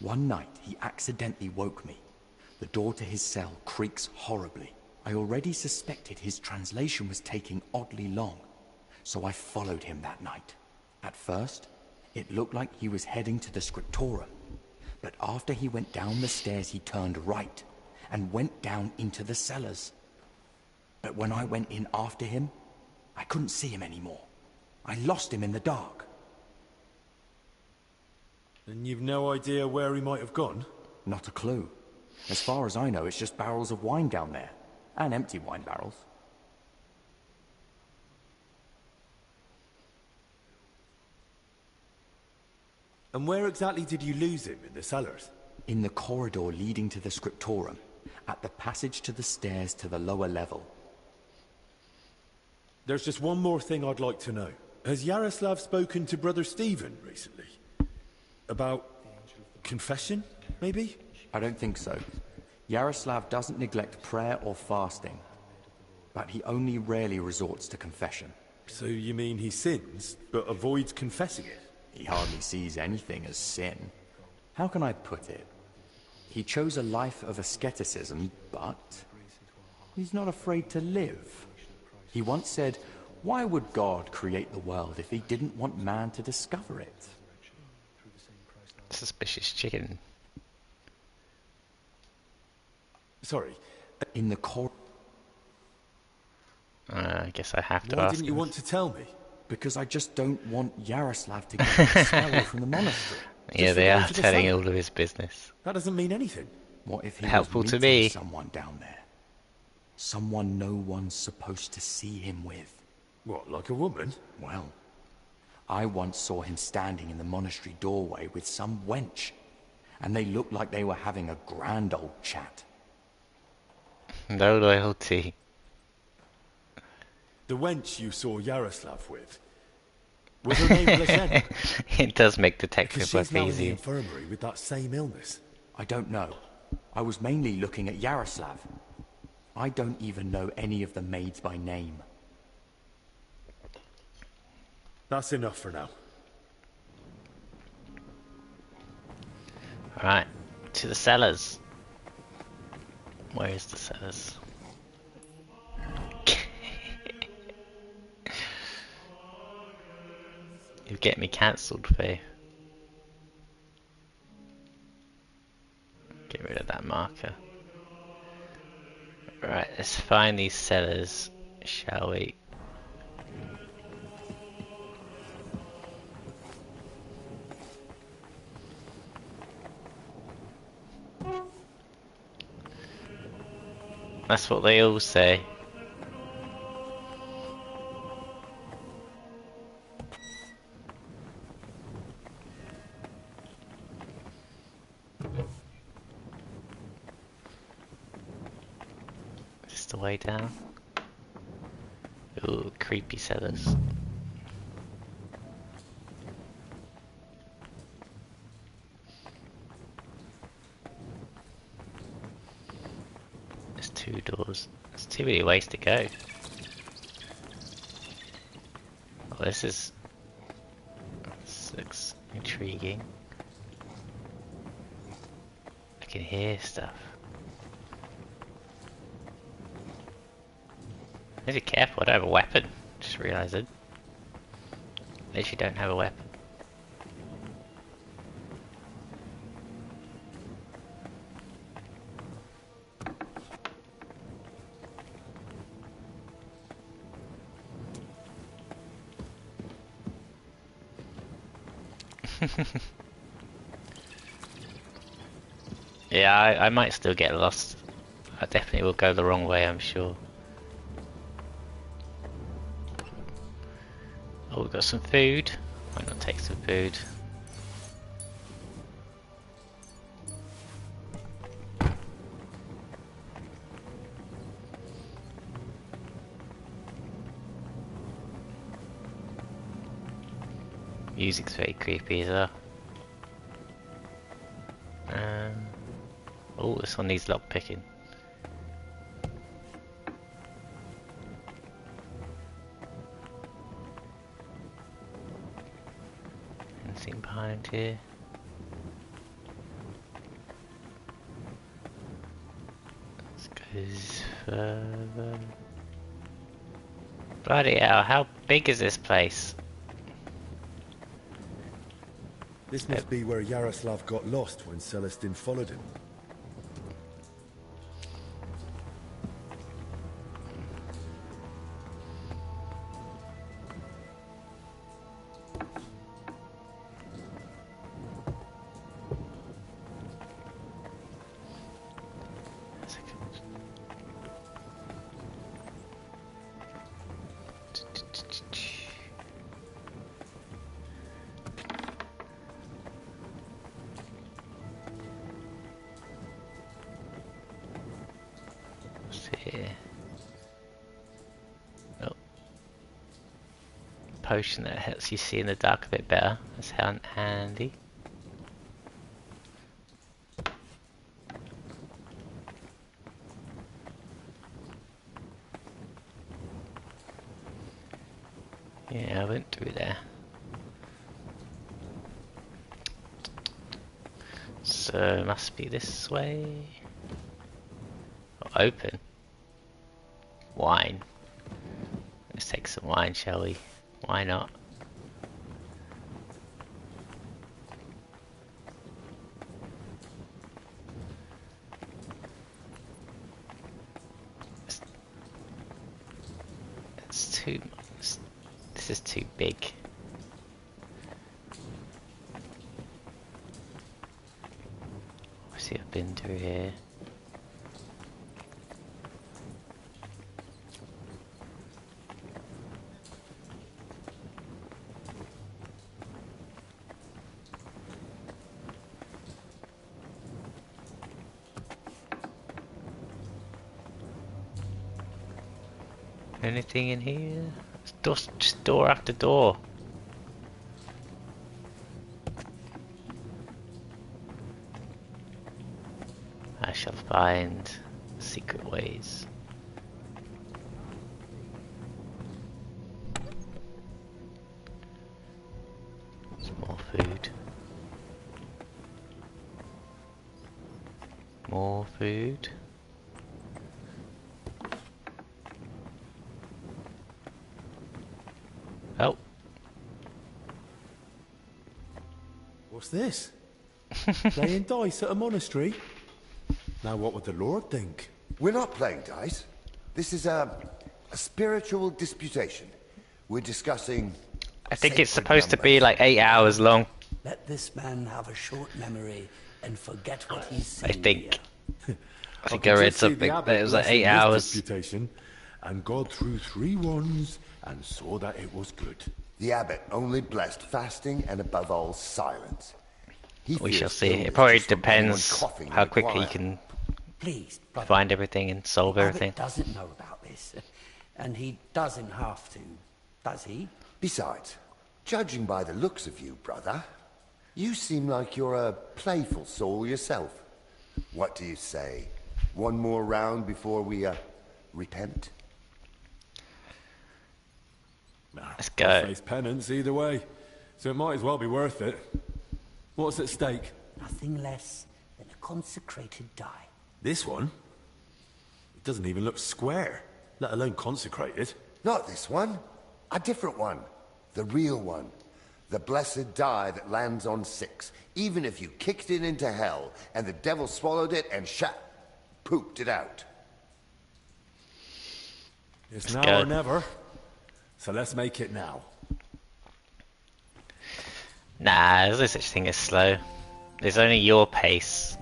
One night, he accidentally woke me. The door to his cell creaks horribly. I already suspected his translation was taking oddly long, so I followed him that night. At first, it looked like he was heading to the scriptorum, but after he went down the stairs, he turned right and went down into the cellars. But when I went in after him, I couldn't see him anymore. I lost him in the dark. And you've no idea where he might have gone? Not a clue. As far as I know, it's just barrels of wine down there. And empty wine barrels. And where exactly did you lose him in the cellars? In the corridor leading to the scriptorum, at the passage to the stairs to the lower level. There's just one more thing I'd like to know. Has Yaroslav spoken to Brother Stephen recently? About confession, maybe? I don't think so. Yaroslav doesn't neglect prayer or fasting, but he only rarely resorts to confession. So you mean he sins, but avoids confessing it? He hardly sees anything as sin. How can I put it? He chose a life of asceticism, but he's not afraid to live. He once said, why would God create the world if he didn't want man to discover it? Suspicious chicken. Sorry. In the core... I guess I have to Why ask didn't you him. want to tell me? Because I just don't want Yaroslav to get expelled from the monastery. Yeah, they are telling all of his business. That doesn't mean anything. What if he Helpful was to meeting me. someone down there? Someone no one's supposed to see him with. What, like a woman? Well, I once saw him standing in the monastery doorway with some wench, and they looked like they were having a grand old chat. No loyalty. The wench you saw Yaroslav with, was her name Blashena? It does make detective Because work she's now in the easier. infirmary with that same illness. I don't know. I was mainly looking at Yaroslav. I don't even know any of the maids by name. That's enough for now. Alright, to the cellars. Where is the cellars? You get me cancelled, Faye. Get rid of that marker. Right, let's find these cellars, shall we? That's what they all say. Is this the way down? Ooh, creepy cellars. There's 2 doors. There's too many ways to go. Oh, this looks intriguing. I can hear stuff. Need to be careful, I don't have a weapon. Just realised it. Literally don't have a weapon. Yeah, I might still get lost. I definitely will go the wrong way, I'm sure. Oh, we've got some food. Why not take some food? Music's very creepy as well. Oh, this one needs lock picking. Anything behind here? This goes further. Bloody hell, how big is this place? This must be where Yaroslav got lost when Celestin followed him. Potion that helps you see in the dark a bit better. That's handy. Yeah, I went through there. So it must be this way. Oh, open. Wine. Let's take some wine, shall we? Why not? It's too. This is too big. Obviously, I've been through here. Anything in here? Just door after door. I shall find secret ways. Some more food. More food. Oh. What's this? Playing dice at a monastery? Now what would the Lord think? We're not playing dice. This is a spiritual disputation. We're discussing... I think it's supposed to be like 8 hours long. Let this man have a short memory and forget what he's seen. I think. I think I read something that it was like 8 hours. Disputation, and God threw 3 wands and saw that it was good. The abbot only blessed fasting and above all silence. We shall see. It probably depends how quickly you can find everything and solve everything. The abbot doesn't know about this, and he doesn't have to, does he? Besides, judging by the looks of you, brother, you seem like you're a playful soul yourself. What do you say? One more round before we, repent? Let's go. I'll face penance either way, so it might as well be worth it. What's at stake? Nothing less than a consecrated die. This one? It doesn't even look square, let alone consecrated. Not this one. A different one. The real one. The blessed die that lands on 6. Even if you kicked it into hell, and the devil swallowed it and pooped it out. It's now or never. So let's make it now. Nah, there's no such thing as slow. There's only your pace.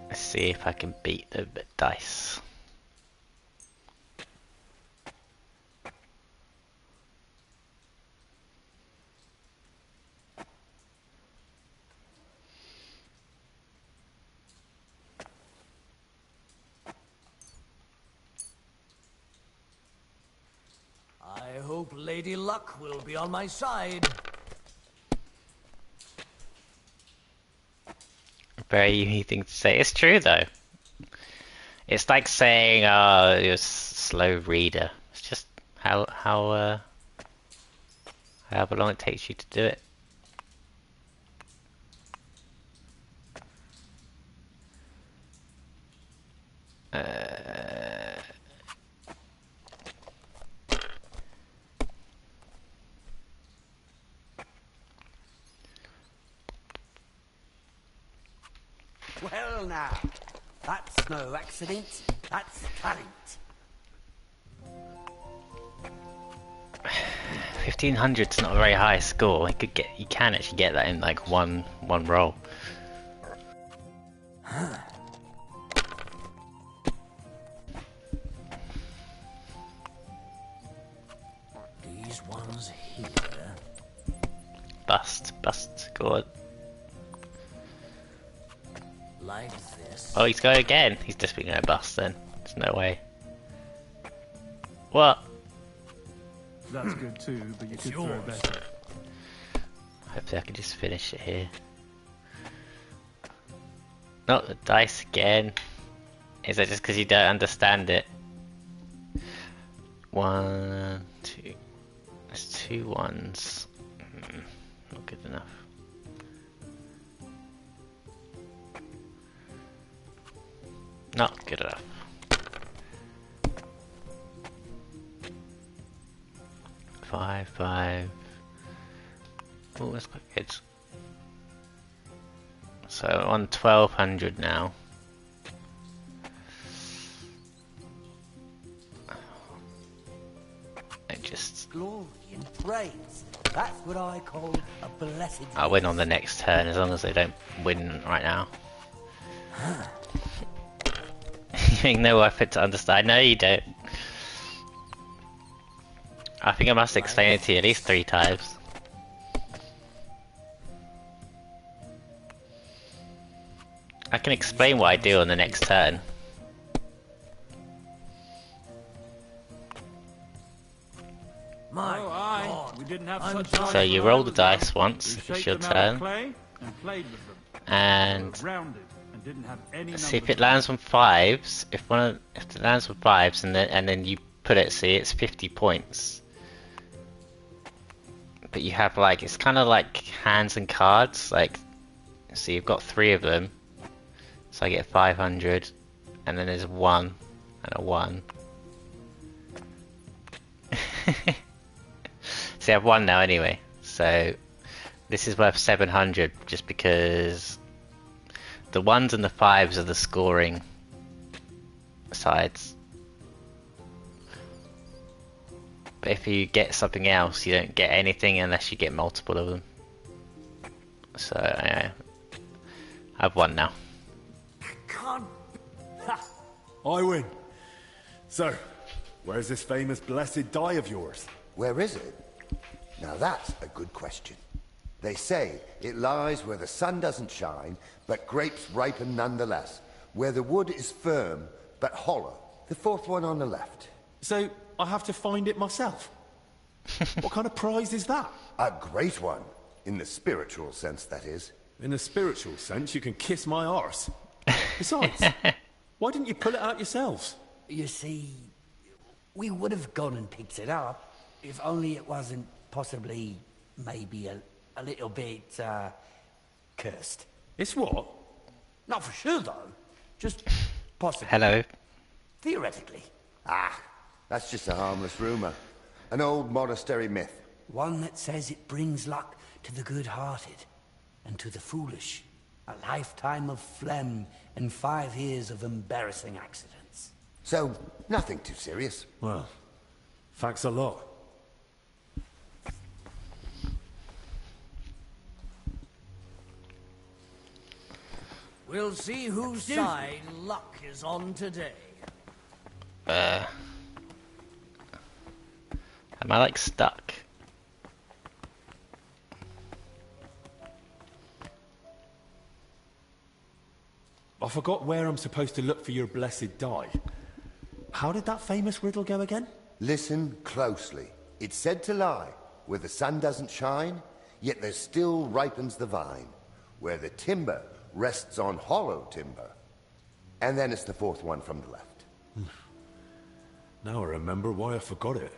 Let's see if I can beat the dice. I hope Lady Luck will be on my side. Very unique thing to say. It's true though. It's like saying, you're a slow reader. It's just however long it takes you to do it. Well now, that's no accident, that's talent. 1500's not a very high score. You can actually get that in like one roll. These ones here. Bust, go on. Like this. Oh, he's going again. He's just been going bust then. There's no way. What? That's good too, but you could throw better. Hopefully I can just finish it here. Not the dice again. Is that just because you don't understand it? 1, 2. There's 2 ones. Not good enough. Not good enough. 5, 5. Oh, that's quite good. So on 1200 now. I just glory and praise. That's what I call a blessed. I'll win on the next turn as long as they don't win right now. You make no effort to understand. No, you don't. I think I must explain it to you at least 3 times. I can explain what I do on the next turn. My God. We didn't have such So you roll the dice once, it's your turn. And see if it lands on 5s. If it lands on 5s and then you put it, see it's 50 points. But you have like, it's kind of like hands and cards, like, so you've got 3 of them. So I get 500, and then there's 1 and a 1. See, I have 1 now anyway. So this is worth 700 just because the 1s and the 5s are the scoring sides. But if you get something else, you don't get anything unless you get multiple of them. So I've won now. Can't... I win. So, where's this famous blessed die of yours? Where is it? Now that's a good question. They say it lies where the sun doesn't shine, but grapes ripen nonetheless. Where the wood is firm, but hollow. The fourth one on the left. So, I have to find it myself? What kind of prize is that? A great one. In the spiritual sense, that is. In the spiritual sense, you can kiss my arse. Besides, why didn't you pull it out yourselves? You see, we would have gone and picked it up, if only it wasn't possibly, maybe a little bit, cursed. It's what? Not for sure, though. Just possibly. Hello. Theoretically. Ah, that's just a harmless rumor. An old monastery myth. One that says it brings luck to the good-hearted and to the foolish. A lifetime of phlegm and 5 years of embarrassing accidents. So, nothing too serious. Well, thanks a lot. We'll see whose side luck is on today. Am I like stuck? I forgot where I'm supposed to look for your blessed die. How did that famous riddle go again? Listen closely. It's said to lie where the sun doesn't shine, yet there still ripens the vine. Where the timber rests on hollow timber. And then it's the fourth one from the left. Now I remember why I forgot it.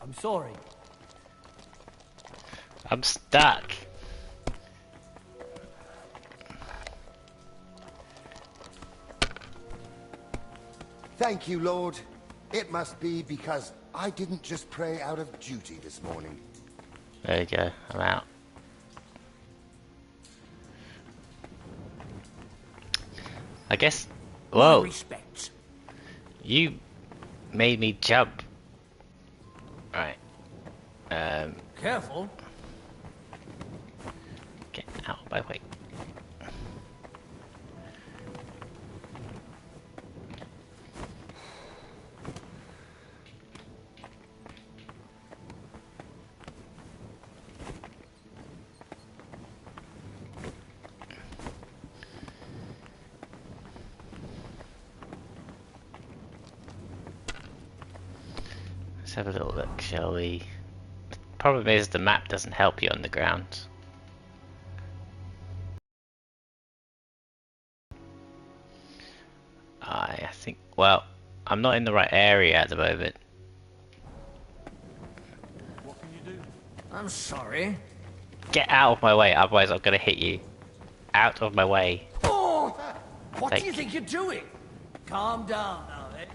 I'm sorry. I'm stuck. Thank you, Lord. It must be because I didn't just pray out of duty this morning. There you go, I'm out. I guess... Whoa! Respect. You made me jump. Right. Careful. Get out of my way. Let's have a little look, shall we? The problem is the map doesn't help you on the ground. I think, well, I'm not in the right area at the moment. What can you do? I'm sorry. Get out of my way, otherwise I'm gonna hit you. Out of my way. Oh! What Thank do you think you're doing? Calm down now, eh?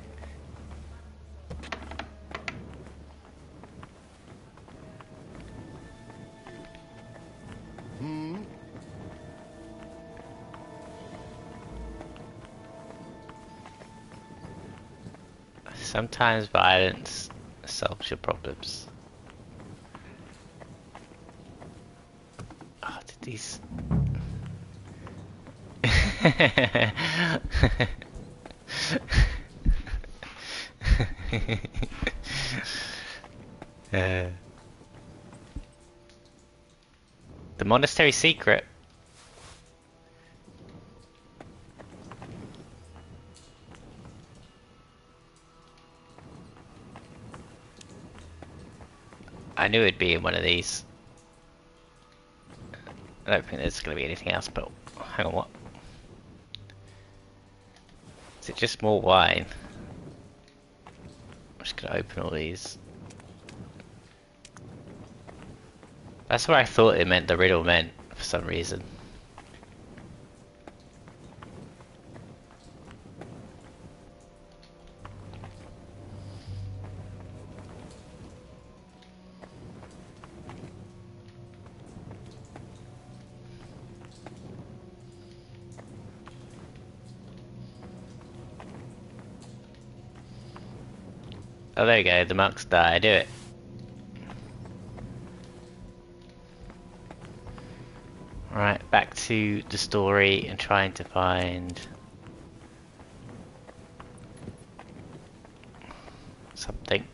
Sometimes violence solves your problems. Oh, did these... The monastery secret. I knew it'd be in one of these. I don't think there's going to be anything else, but hang on, what? Is it just more wine? I'm just going to open all these. That's what I thought it meant, the riddle meant, for some reason. Oh, there you go, the monks die, do it. Right, back to the story and trying to find something.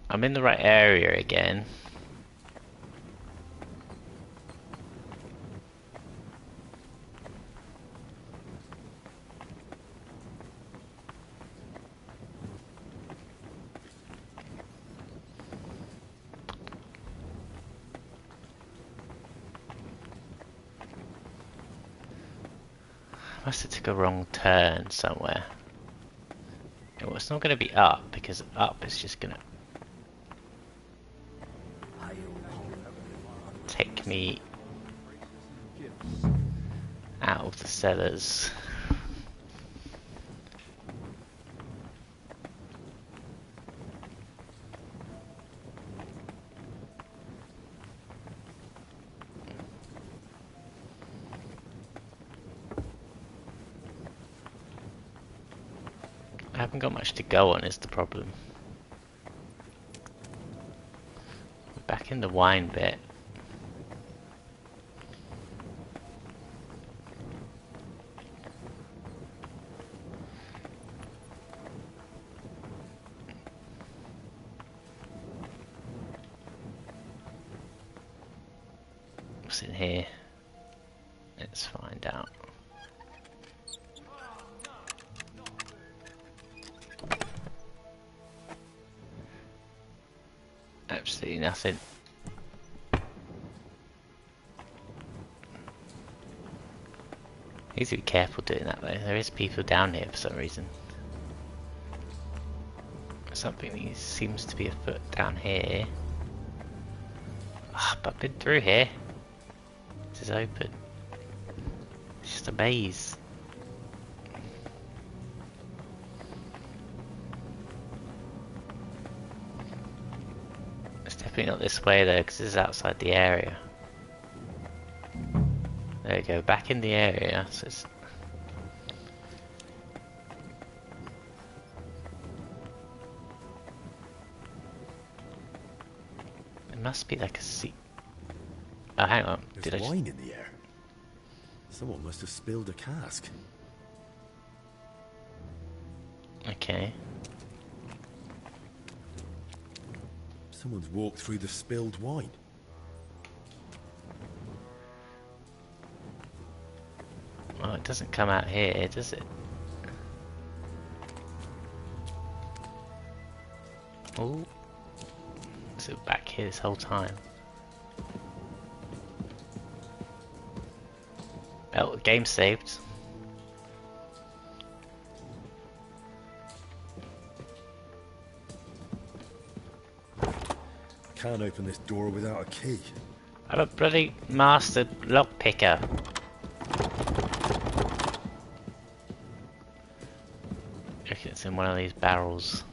I'm in the right area again. Must have took a wrong turn somewhere. Well, it's not going to be up, because up is just going to take me out of the cellars. I haven't got much to go on is the problem. We're back in the wine bit. What's in here? Let's find out. Absolutely nothing. Need to be careful doing that though. There is people down here for some reason. Something seems to be afoot down here. Ah, but I've been through here. This is open. It's just a maze. It's definitely not this way though, because this is outside the area. There we go, back in the area. So it's... It must be like a seat. Oh, hang on. There's wine in the air. Someone must have spilled a cask. Okay. Someone's walked through the spilled wine. Oh, it doesn't come out here, does it? Oh. Is it back here this whole time? Oh, game saved. Can't open this door without a key. I'm a bloody master lockpicker. I reckon it's in one of these barrels.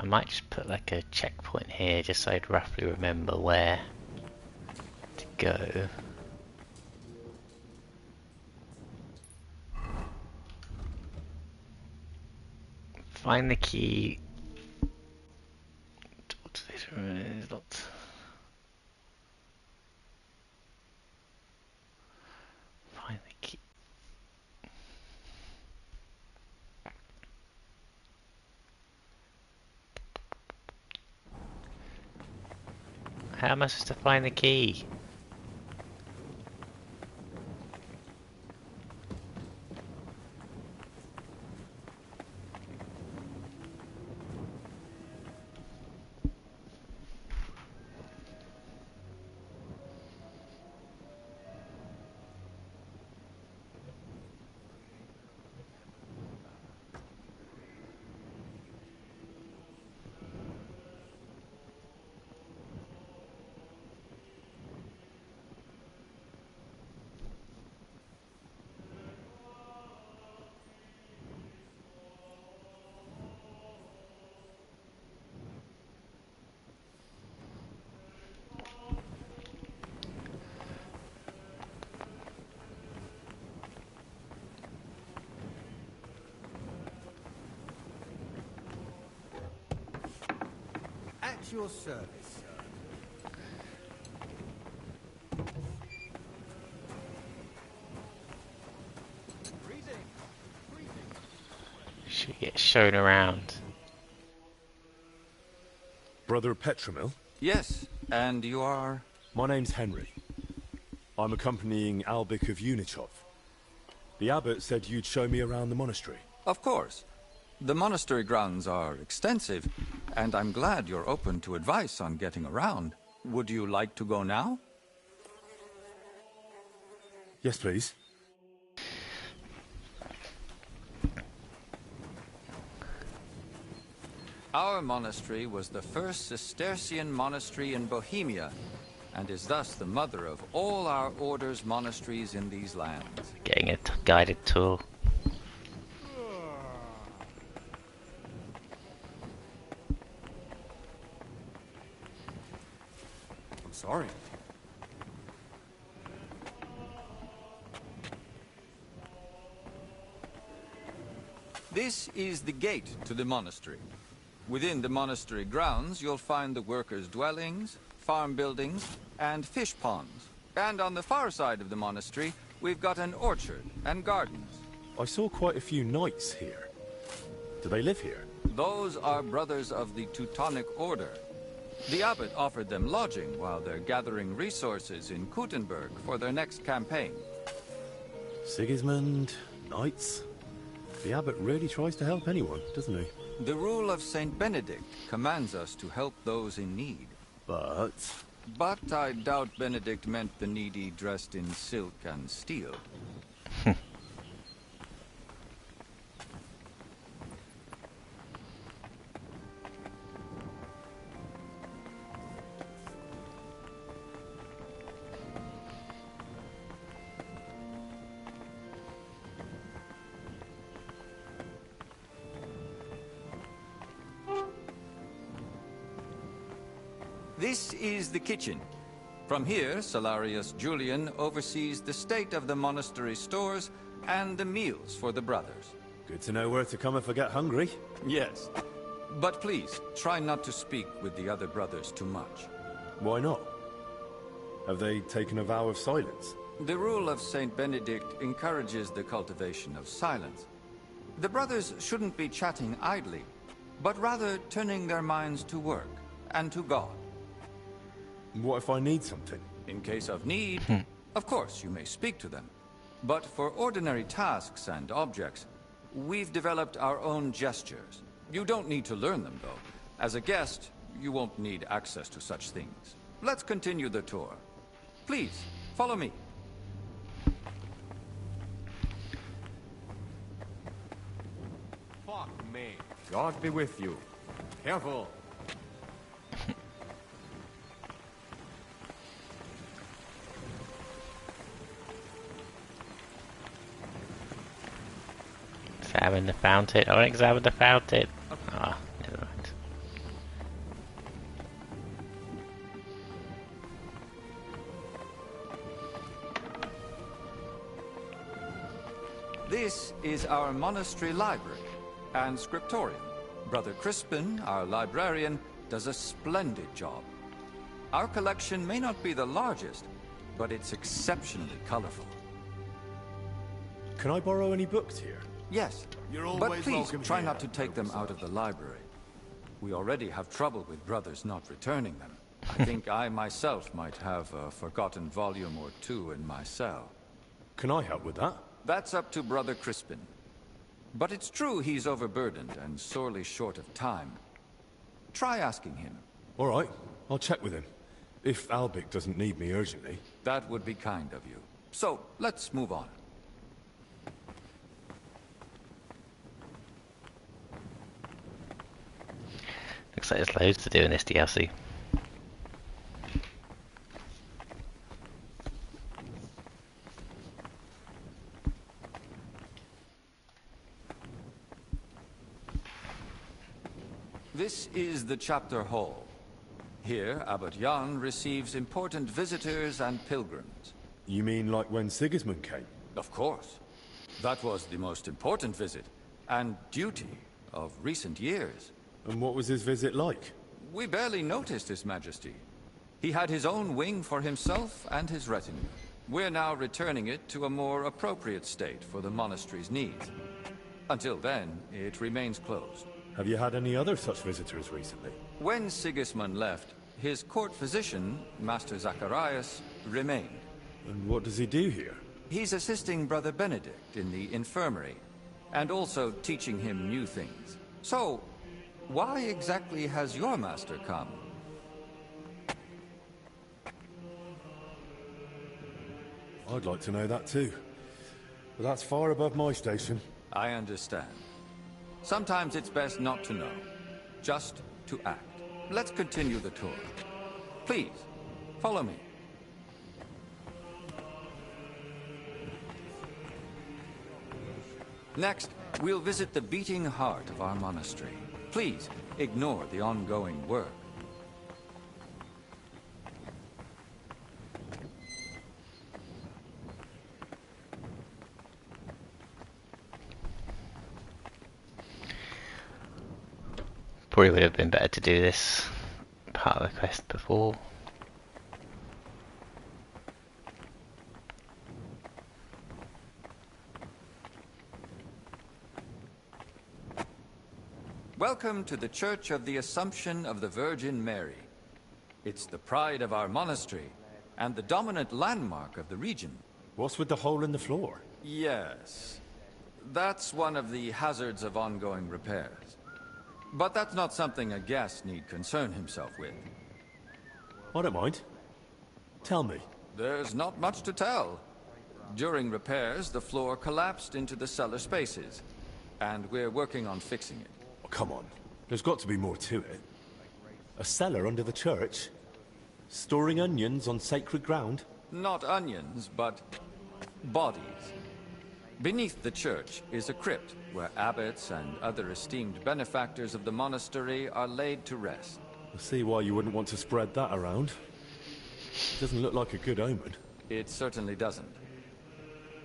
I might just put like a checkpoint here just so I'd roughly remember where to go. Find the key. Find the key. How am I supposed to find the key? At your service, sir. Should get shown around. Brother Petramil? Yes, and you are? My name's Henry. I'm accompanying Albic of Unichov. The abbot said you'd show me around the monastery. Of course. The monastery grounds are extensive, and I'm glad you're open to advice on getting around. Would you like to go now? Yes, please. Our monastery was the first Cistercian monastery in Bohemia, and is thus the mother of all our order's monasteries in these lands. Getting a guided tour. I'm sorry. This is the gate to the monastery. Within the monastery grounds, you'll find the workers' dwellings, farm buildings, and fish ponds. And on the far side of the monastery, we've got an orchard and gardens. I saw quite a few knights here. Do they live here? Those are brothers of the Teutonic Order. The abbot offered them lodging while they're gathering resources in Kuttenberg for their next campaign. Sigismund, knights. The abbot really tries to help anyone, doesn't he? The rule of Saint Benedict commands us to help those in need. But I doubt Benedict meant the needy dressed in silk and steel. This is the kitchen. From here, Salarius Julian oversees the state of the monastery stores and the meals for the brothers. good to know where to come if I get hungry. Yes. But please, try not to speak with the other brothers too much. Why not? Have they taken a vow of silence? The rule of Saint Benedict encourages the cultivation of silence. The brothers shouldn't be chatting idly, but rather turning their minds to work and to God. What if I need something? In case of need, of course you may speak to them. But for ordinary tasks and objects, we've developed our own gestures. You don't need to learn them, though. As a guest, you won't need access to such things. Let's continue the tour. Please, follow me. Fuck me. God be with you. Careful. Examine the fountain. I want to examine the fountain. Ah, never mind. This is our monastery library and scriptorium. Brother Crispin, our librarian, does a splendid job. Our collection may not be the largest, but it's exceptionally colorful. Can I borrow any books here? Yes, but please try not to take them out of the library. We already have trouble with brothers not returning them. I think I myself might have a forgotten volume or two in my cell. Can I help with that? That's up to Brother Crispin. But it's true he's overburdened and sorely short of time. Try asking him. All right, I'll check with him. If Albic doesn't need me urgently. That would be kind of you. So, let's move on. Looks like there's loads to do in this DLC. This is the chapter hall. Here, Abbot Jan receives important visitors and pilgrims. You mean like when Sigismund came? Of course. That was the most important visit, and duty of recent years. And what was his visit like? We barely noticed His Majesty. He had his own wing for himself and his retinue. We're now returning it to a more appropriate state for the monastery's needs. Until then, it remains closed. Have you had any other such visitors recently? When Sigismund left, his court physician, Master Zacharias, remained. And what does he do here? He's assisting Brother Benedict in the infirmary, and also teaching him new things. So, why exactly has your master come? I'd like to know that too. But that's far above my station. I understand. Sometimes it's best not to know, just to act. Let's continue the tour. Please, follow me. Next, we'll visit the beating heart of our monastery. Please, ignore the ongoing work. Probably would have been better to do this part of the quest before. Welcome to the Church of the Assumption of the Virgin Mary. It's the pride of our monastery, and the dominant landmark of the region. What's with the hole in the floor? Yes. That's one of the hazards of ongoing repairs. But that's not something a guest need concern himself with. I don't mind. Tell me. There's not much to tell. During repairs, the floor collapsed into the cellar spaces, and we're working on fixing it. Oh, come on. There's got to be more to it. A cellar under the church? Storing onions on sacred ground? Not onions, but bodies. Beneath the church is a crypt where abbots and other esteemed benefactors of the monastery are laid to rest. I see why you wouldn't want to spread that around. It doesn't look like a good omen. It certainly doesn't.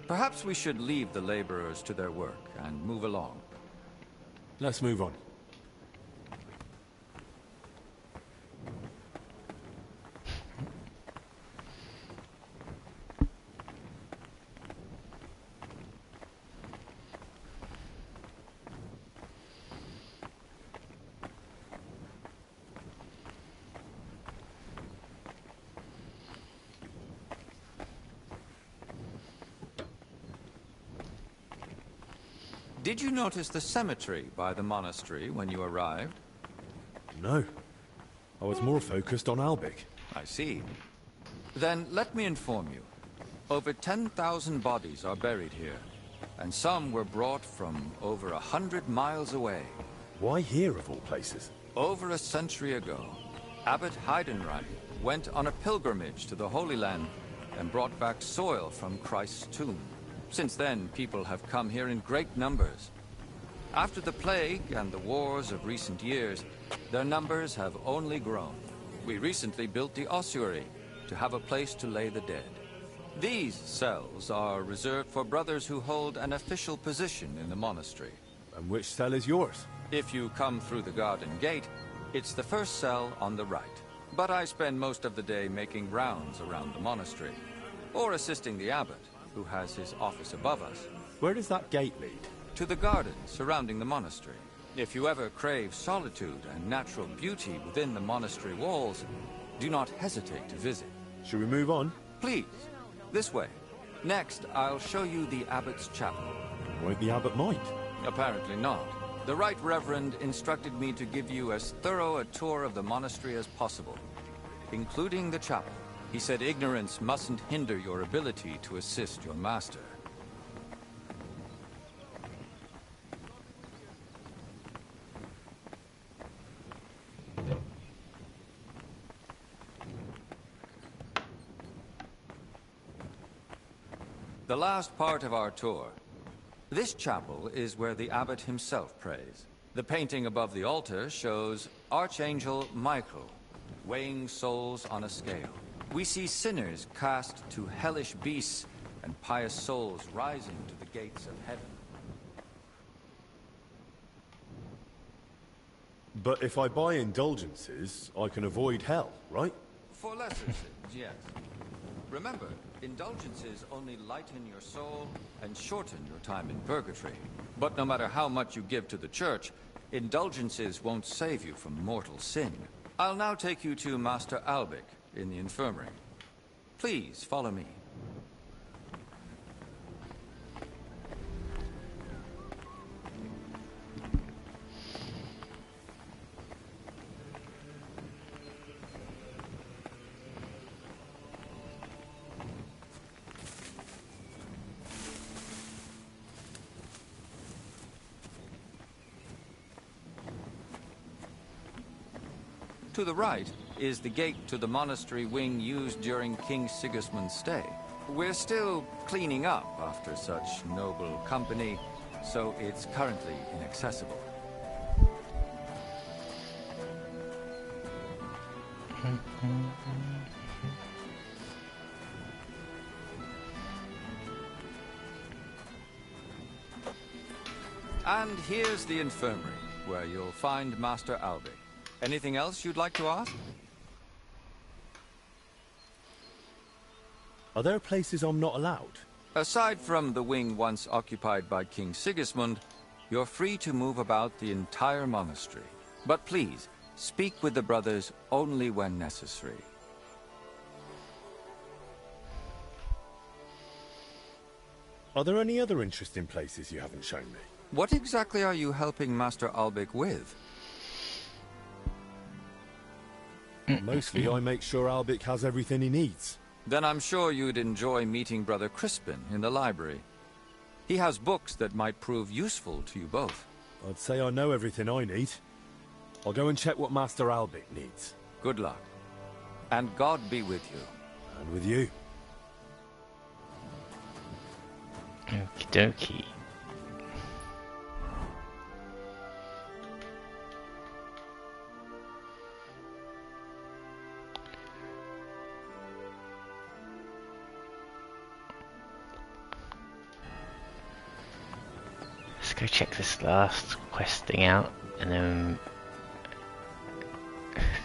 Perhaps we should leave the laborers to their work and move along. Let's move on. Did you notice the cemetery by the monastery when you arrived? No. I was more focused on Albic. I see. Then let me inform you. Over 10,000 bodies are buried here, and some were brought from over 100 miles away. Why here, of all places? Over a century ago, Abbot Heidenreich went on a pilgrimage to the Holy Land and brought back soil from Christ's tomb. Since then, people have come here in great numbers. After the plague and the wars of recent years, their numbers have only grown. We recently built the ossuary to have a place to lay the dead. These cells are reserved for brothers who hold an official position in the monastery. And which cell is yours? If you come through the garden gate, it's the first cell on the right. But I spend most of the day making rounds around the monastery, or assisting the abbot, who has his office above us. Where does that gate lead? To the gardens surrounding the monastery. If you ever crave solitude and natural beauty within the monastery walls, do not hesitate to visit. Should we move on? Please, this way. Next, I'll show you the abbot's chapel. Won't the abbot mind? Apparently not. The Right Reverend instructed me to give you as thorough a tour of the monastery as possible, including the chapel. He said ignorance mustn't hinder your ability to assist your master. The last part of our tour. This chapel is where the abbot himself prays. The painting above the altar shows Archangel Michael, weighing souls on a scale. We see sinners cast to hellish beasts and pious souls rising to the gates of heaven. But if I buy indulgences, I can avoid hell, right? For lesser sins, yes. Remember, indulgences only lighten your soul and shorten your time in purgatory. But no matter how much you give to the church, indulgences won't save you from mortal sin. I'll now take you to Master Albic in the infirmary. Please follow me. To the right is the gate to the monastery wing used during King Sigismund's stay. We're still cleaning up after such noble company, so it's currently inaccessible. And here's the infirmary, where you'll find Master Albic. Anything else you'd like to ask? Are there places I'm not allowed? Aside from the wing once occupied by King Sigismund, you're free to move about the entire monastery. But please, speak with the brothers only when necessary. Are there any other interesting places you haven't shown me? What exactly are you helping Master Albic with? Mostly I make sure Albic has everything he needs. Then I'm sure you'd enjoy meeting Brother Crispin in the library. He has books that might prove useful to you both. I'd say I know everything I need. I'll go and check what Master Albic needs. Good luck. And God be with you. And with you. Okie dokie. Let's go check this last quest thing out and then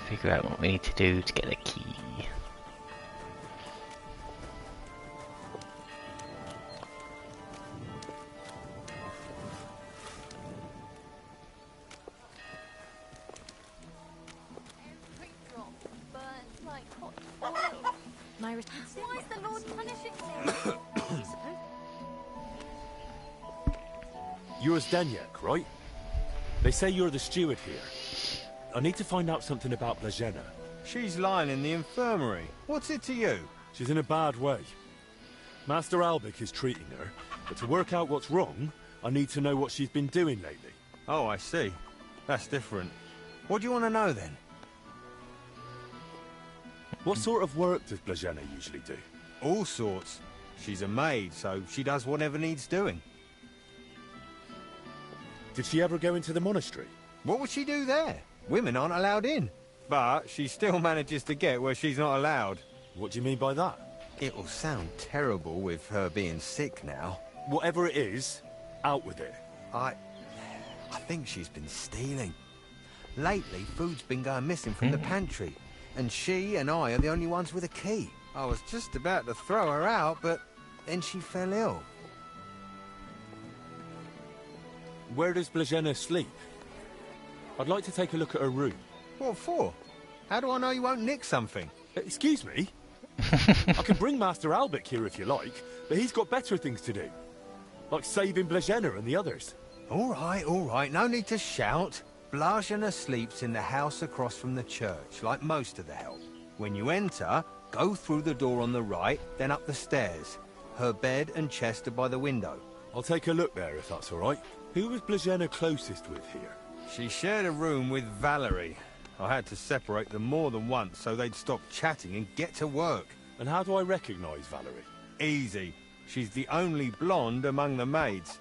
figure out what we need to do to get the key. Why is the Lord punishing me? You're Zdeněk, right? They say you're the steward here. I need to find out something about Blažena. She's lying in the infirmary. What's it to you? She's in a bad way. Master Albic is treating her, but to work out what's wrong, I need to know what she's been doing lately. Oh, I see. That's different. What do you want to know, then? What sort of work does Blažena usually do? All sorts. She's a maid, so she does whatever needs doing. Did she ever go into the monastery? What would she do there? Women aren't allowed in. But she still manages to get where she's not allowed. What do you mean by that? It'll sound terrible with her being sick now. Whatever it is, out with it. I think she's been stealing. Lately, food's been going missing from the pantry. And she and I are the only ones with a key. I was just about to throw her out, but then she fell ill. Where does Blažena sleep? I'd like to take a look at her room. What for? How do I know you won't nick something? Excuse me? I can bring Master Albic here if you like, but he's got better things to do. Like saving Blažena and the others. All right, no need to shout. Blažena sleeps in the house across from the church, like most of the help. When you enter, go through the door on the right, then up the stairs. Her bed and chest are by the window. I'll take a look there if that's all right. Who was Blažena closest with here? She shared a room with Valerie. I had to separate them more than once so they'd stop chatting and get to work. And how do I recognise Valerie? Easy. She's the only blonde among the maids.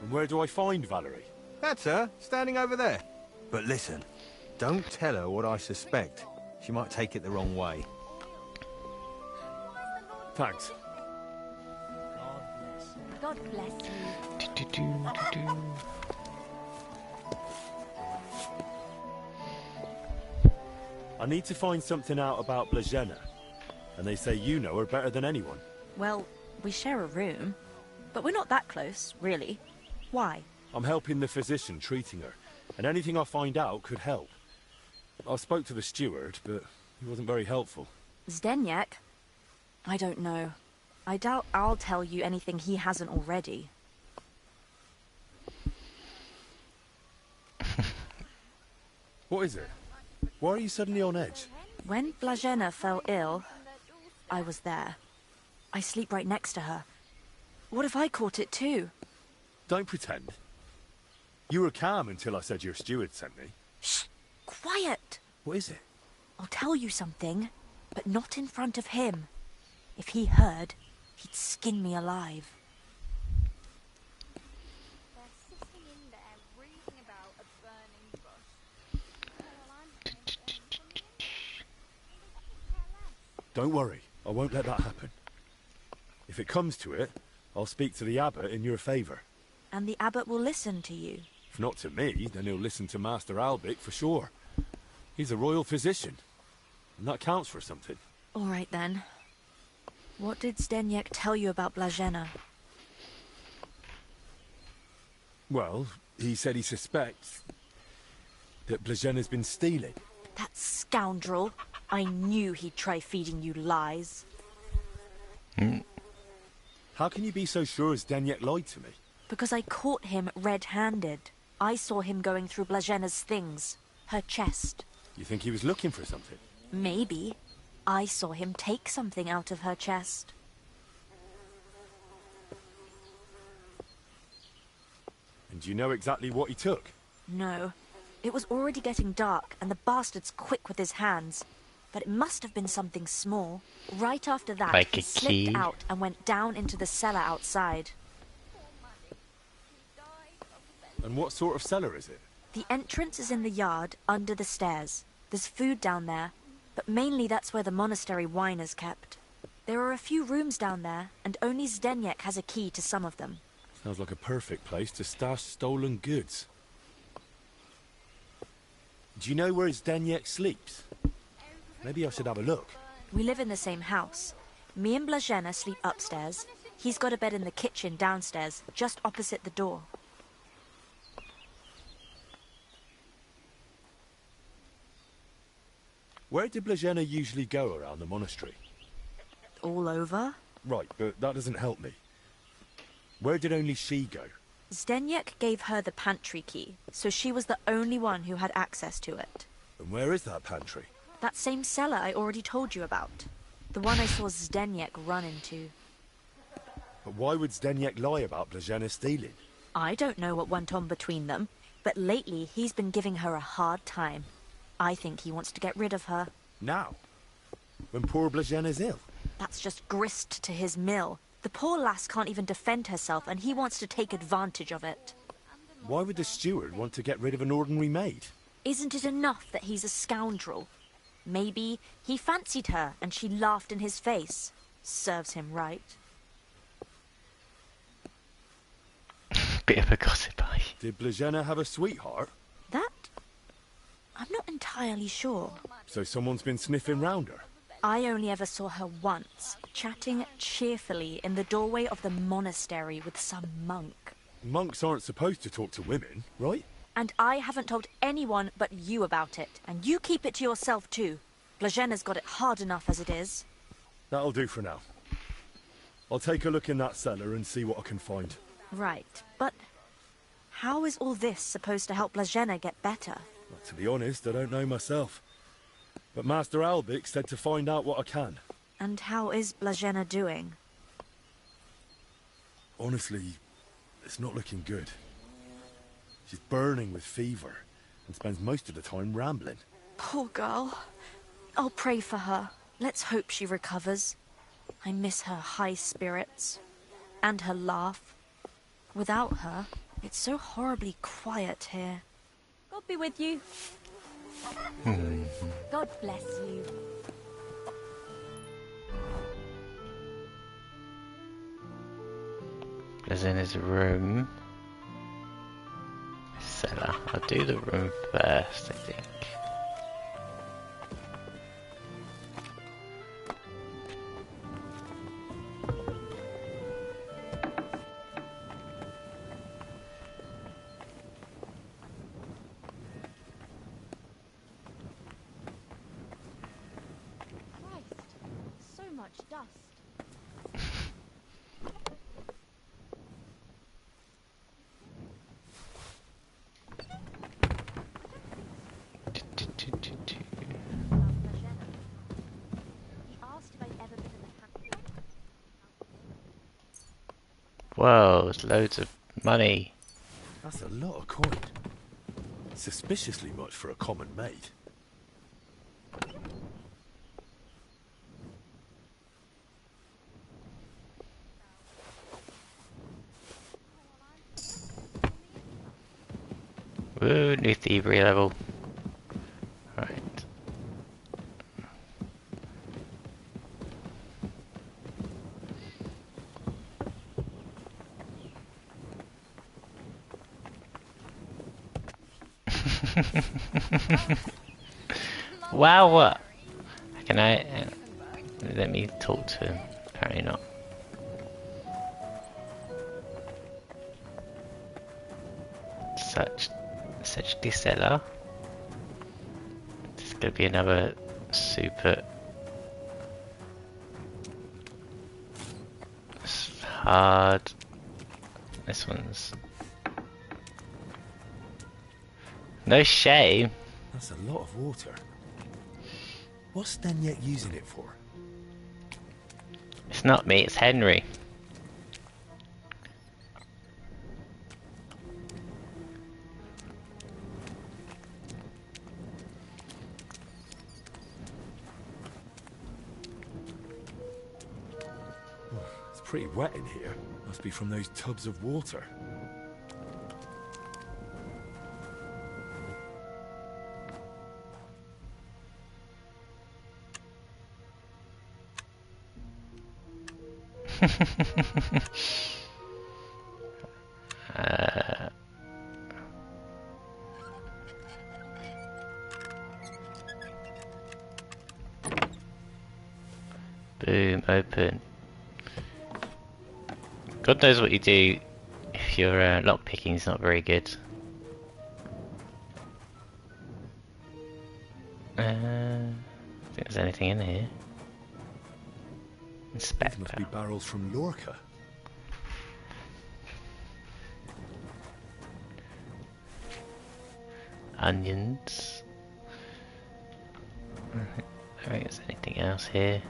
And where do I find Valerie? That's her, standing over there. But listen, don't tell her what I suspect. She might take it the wrong way. Thanks. God bless you. I need to find something out about Blazena. And they say you know her better than anyone. Well, we share a room. But we're not that close, really. Why? I'm helping the physician treating her. And anything I find out could help. I spoke to the steward, but he wasn't very helpful. Zdeněk? I don't know. I doubt I'll tell you anything he hasn't already. What is it? Why are you suddenly on edge? When Blazena fell ill, I was there. I sleep right next to her. What if I caught it too? Don't pretend. You were calm until I said your steward sent me. Shh! Quiet! What is it? I'll tell you something, but not in front of him. If he heard, he'd skin me alive. Don't worry, I won't let that happen. If it comes to it, I'll speak to the abbot in your favour. And the abbot will listen to you. If not to me, then he'll listen to Master Albic for sure. He's a royal physician, and that counts for something. All right then. What did Zdeněk tell you about Blazena? Well, he said he suspects that Blazena's been stealing. That scoundrel! I knew he'd try feeding you lies. How can you be so sure Zdeněk lied to me? Because I caught him red-handed. I saw him going through Blazena's things. Her chest. You think he was looking for something? Maybe. I saw him take something out of her chest. And do you know exactly what he took? No. It was already getting dark, and the bastard's quick with his hands. But it must have been something small. Right after that, like he slipped out and went down into the cellar outside. And what sort of cellar is it? The entrance is in the yard, under the stairs. There's food down there, but mainly that's where the monastery wine is kept. There are a few rooms down there, and only Zdeněk has a key to some of them. Sounds like a perfect place to stash stolen goods. Do you know where Zdeněk sleeps? Maybe I should have a look. We live in the same house. Me and Blazena sleep upstairs. He's got a bed in the kitchen downstairs, just opposite the door. Where did Blazena usually go around the monastery? All over? Right, but that doesn't help me. Where did only she go? Zdeněk gave her the pantry key, so she was the only one who had access to it. And where is that pantry? That same cellar I already told you about. The one I saw Zdeněk run into. But why would Zdeněk lie about Blazena stealing? I don't know what went on between them, but lately he's been giving her a hard time. I think he wants to get rid of her. Now? When poor Blazena's ill? That's just grist to his mill. The poor lass can't even defend herself, and he wants to take advantage of it. Why would the steward want to get rid of an ordinary maid? Isn't it enough that he's a scoundrel? Maybe he fancied her and she laughed in his face. Serves him right. Bit of a gossip eye. Did Blazena have a sweetheart? That? I'm not entirely sure. So someone's been sniffing round her? I only ever saw her once, chatting cheerfully in the doorway of the monastery with some monk. Monks aren't supposed to talk to women, right? And I haven't told anyone but you about it. And you keep it to yourself too. Blazena's got it hard enough as it is. That'll do for now. I'll take a look in that cellar and see what I can find. Right, but how is all this supposed to help Blazena get better? Well, to be honest, I don't know myself. But Master Albic said to find out what I can. And how is Blazena doing? Honestly, it's not looking good. She's burning with fever and spends most of the time rambling. Poor girl. I'll pray for her. Let's hope she recovers. I miss her high spirits. And her laugh. Without her, it's so horribly quiet here. God be with you. God bless you. There's in his room. Cellar. I'll do the room first, I think. much dust. Whoa, there's loads of money. That's a lot of coin. Suspiciously much for a common maid. Woo, new thievery level. Right. Wow, what? Can I... let me talk to him. Apparently not. Such the seller. There's gonna be another super hard. This one's no shame. That's a lot of water. What's Stenyek using it for? It's not me, it's Henry. It's pretty wet in here. Must be from those tubs of water. Boom, open. God knows what you do if your lockpicking is not very good. I don't think there's anything in here. Inspect. These must be barrels from Lorca. Onions. I don't think there's anything else here.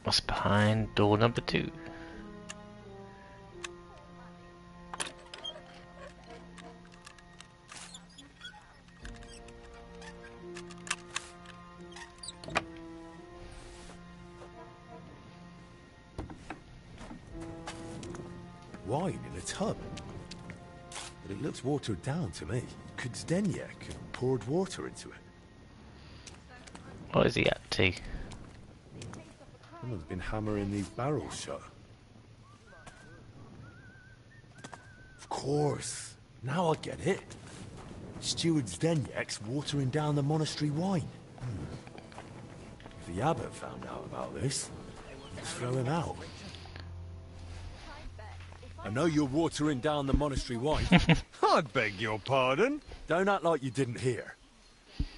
What's behind door number 2? Wine in a tub. But it looks watered down to me. Could Zdeněk have poured water into it? What is he up to? Someone's been hammering these barrels shut. Of course. Now I get it. Steward Zdeněk's watering down the monastery wine. If the abbot found out about this, he'd throw him out. I know you're watering down the monastery wine. I beg your pardon? Don't act like you didn't hear.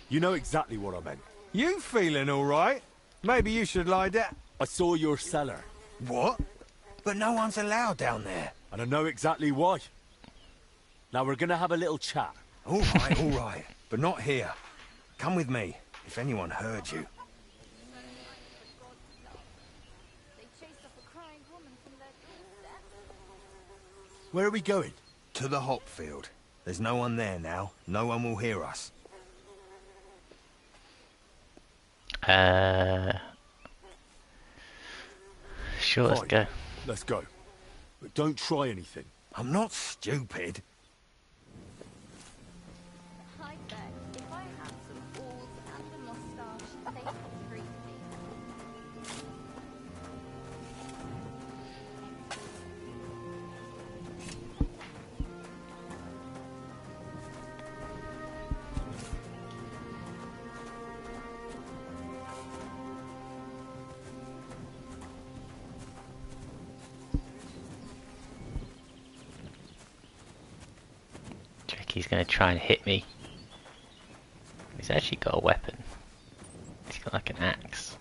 You know exactly what I meant. You feeling all right? Maybe you should lie down. I saw your cellar. What? But no one's allowed down there. And I know exactly why. Now we're gonna have a little chat. All right. But not here. Come with me, if anyone heard you. Where are we going? To the hop field. There's no one there now. No one will hear us. Sure, let's go. Let's go. But don't try anything. I'm not stupid. I bet if I had some balls and a moustache, they could treat me. He's going to try and hit me. His He's actually got a weapon. He's got like an axe.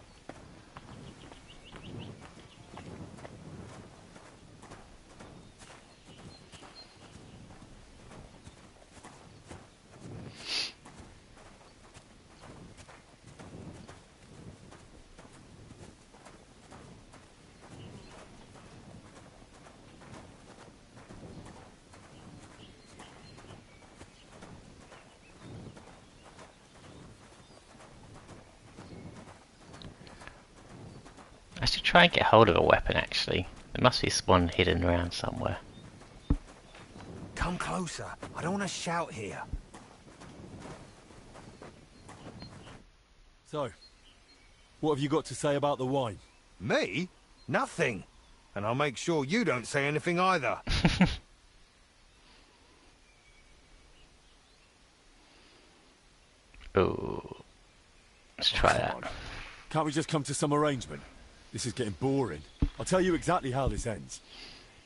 I should try and get hold of a weapon actually. There must be one hidden around somewhere. Come closer. I don't want to shout here. So, what have you got to say about the wine? Me? Nothing. And I'll make sure you don't say anything either. Ooh. Let's try that. Can't we just come to some arrangement? This is getting boring. I'll tell you exactly how this ends.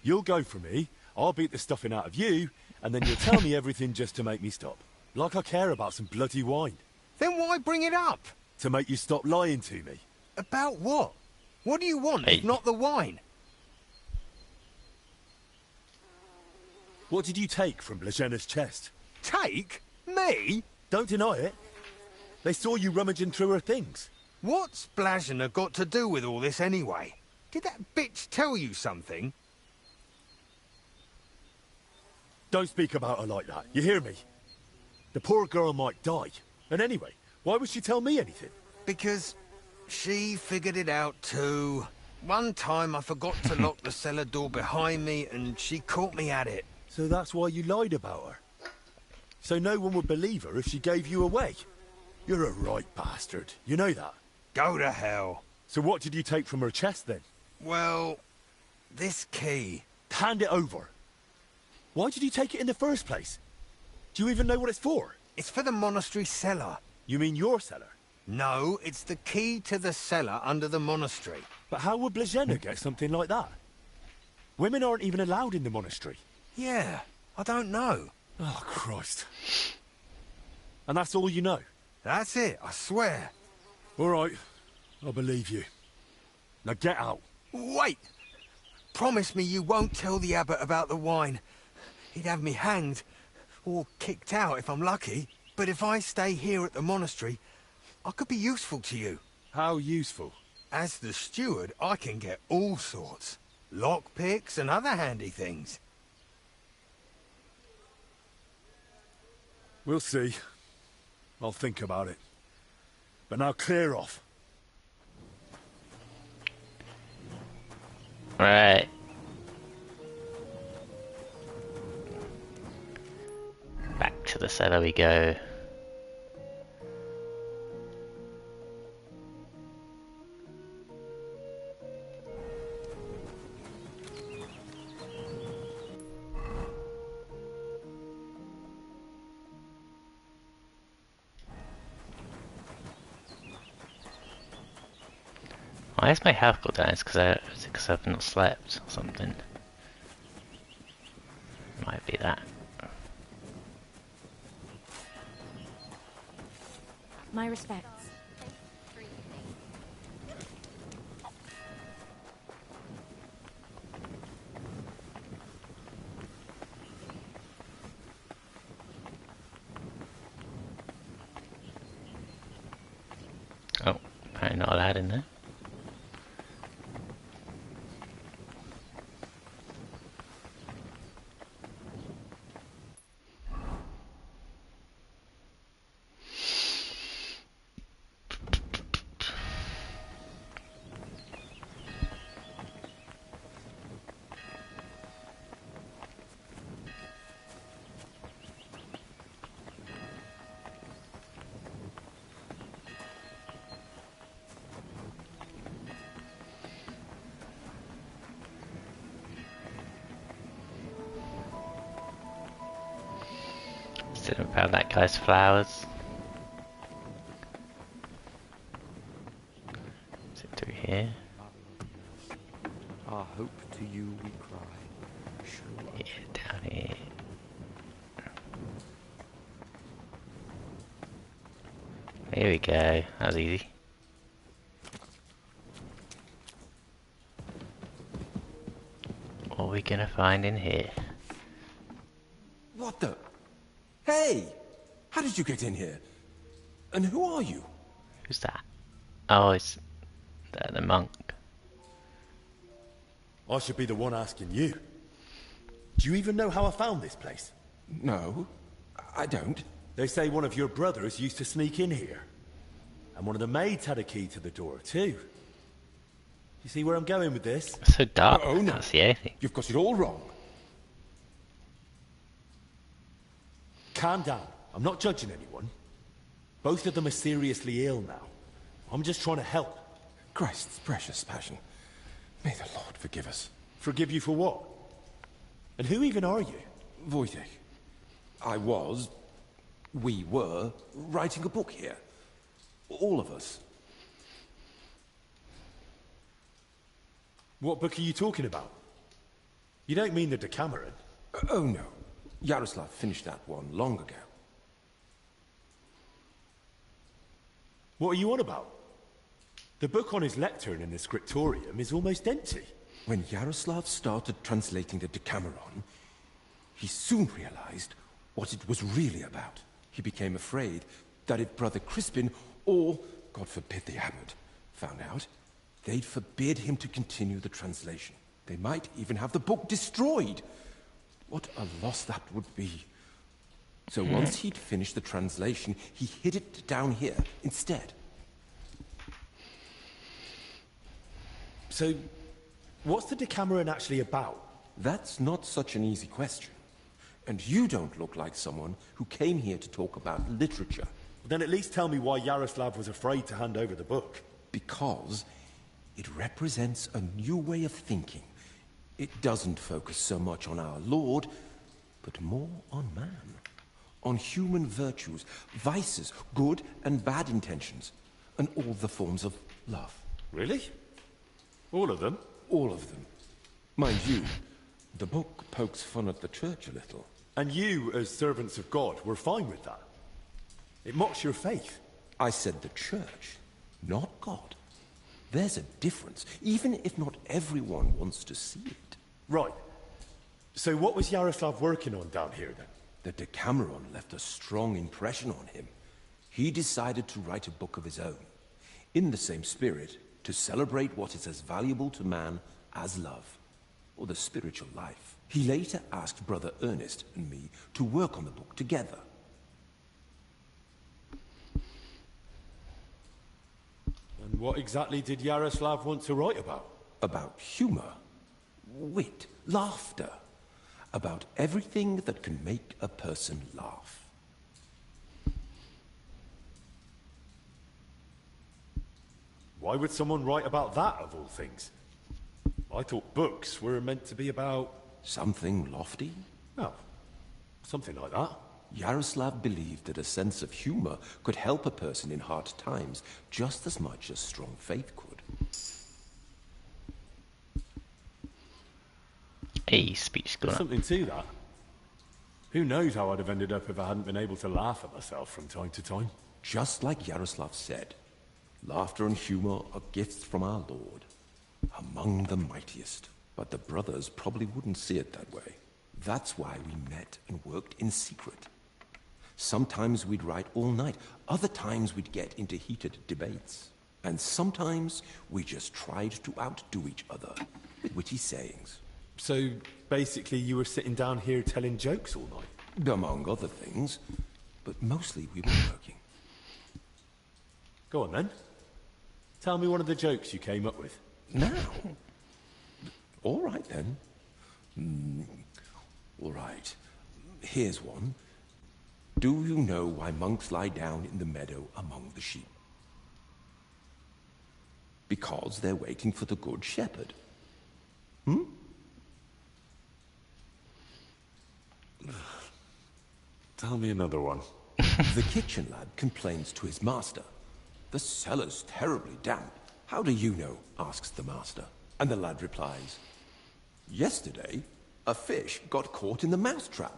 You'll go for me, I'll beat the stuffing out of you, and then you'll tell me everything just to make me stop. Like I care about some bloody wine. Then why bring it up? To make you stop lying to me. About what? What do you want if not the wine? What did you take from Blažena's chest? Take? Me? Don't deny it. They saw you rummaging through her things. What's Blazena got to do with all this anyway? Did that bitch tell you something? Don't speak about her like that, you hear me? The poor girl might die. And anyway, why would she tell me anything? Because she figured it out too. One time I forgot to lock the cellar door behind me and she caught me at it. So that's why you lied about her? So no one would believe her if she gave you away? You're a right bastard, you know that? Go to hell. So what did you take from her chest then? Well, this key. Hand it over. Why did you take it in the first place? Do you even know what it's for? It's for the monastery cellar. You mean your cellar? No, it's the key to the cellar under the monastery. But how would Blazena get something like that? Women aren't even allowed in the monastery. Yeah, I don't know. Oh, Christ. And that's all you know? That's it, I swear. All right, I believe you. Now get out. Wait! Promise me you won't tell the abbot about the wine. He'd have me hanged, or kicked out if I'm lucky. But if I stay here at the monastery, I could be useful to you. How useful? As the steward, I can get all sorts. Lockpicks and other handy things. We'll see. I'll think about it. But now clear off. Right. Back to the cellar we go. Why is my health go down? It's because I've not slept or something. Might be that. My respects. Oh, apparently not allowed in there. Still haven't found that guy's flowers. Is it through here? Our hope to you we cry. Yeah, down here. Here we go. That was easy. What are we gonna find in here? What the? Hey! How did you get in here? And who are you? Who's that? Oh, it's the monk. I should be the one asking you. Do you even know how I found this place? No, I don't. They say one of your brothers used to sneak in here. And one of the maids had a key to the door, too. You see where I'm going with this? It's so dark. Oh, no. Can't see anything. You've got it all wrong. Calm down. I'm not judging anyone. Both of them are seriously ill now. I'm just trying to help. Christ's precious passion. May the Lord forgive us. Forgive you for what? And who even are you? Wojtek. We were, writing a book here. All of us. What book are you talking about? You don't mean the Decameron? Oh no. Yaroslav finished that one long ago. What are you on about? The book on his lectern in the scriptorium is almost empty. When Yaroslav started translating the Decameron, he soon realized what it was really about. He became afraid that if Brother Crispin, or, God forbid, the abbot, found out, they'd forbid him to continue the translation. They might even have the book destroyed. What a loss that would be. So once he'd finished the translation, he hid it down here instead. So, what's the Decameron actually about? That's not such an easy question. And you don't look like someone who came here to talk about literature. Then at least tell me why Yaroslav was afraid to hand over the book. Because it represents a new way of thinking. It doesn't focus so much on our Lord, but more on man. On human virtues, vices, good and bad intentions, and all the forms of love. Really? All of them? All of them. Mind you, the book pokes fun at the church a little. And you, as servants of God, were fine with that? It mocks your faith. I said the church, not God. There's a difference, even if not everyone wants to see it. Right. So what was Yaroslav working on down here, then? The Decameron left a strong impression on him. He decided to write a book of his own, in the same spirit, to celebrate what is as valuable to man as love, or the spiritual life. He later asked Brother Ernest and me to work on the book together. And what exactly did Yaroslav want to write about? About humor, wit, laughter. About everything that can make a person laugh. Why would someone write about that, of all things? I thought books were meant to be about... Something lofty? Oh, something like that. Yaroslav believed that a sense of humor could help a person in hard times just as much as strong faith could. Hey, speech going There's something to that. Who knows how I'd have ended up if I hadn't been able to laugh at myself from time to time. Just like Yaroslav said, laughter and humor are gifts from our Lord, among the mightiest. But the brothers probably wouldn't see it that way. That's why we met and worked in secret. Sometimes we'd write all night, other times we'd get into heated debates. And sometimes we just tried to outdo each other with witty sayings. So, basically you were sitting down here telling jokes all night? Among other things, but mostly we were working. Go on then. Tell me one of the jokes you came up with. Now? All right then. All right. Here's one. Do you know why monks lie down in the meadow among the sheep? Because they're waiting for the good shepherd. Tell me another one. The kitchen lad complains to his master. The cellar's terribly damp. How do you know? Asks the master. And the lad replies, yesterday, a fish got caught in the mousetrap.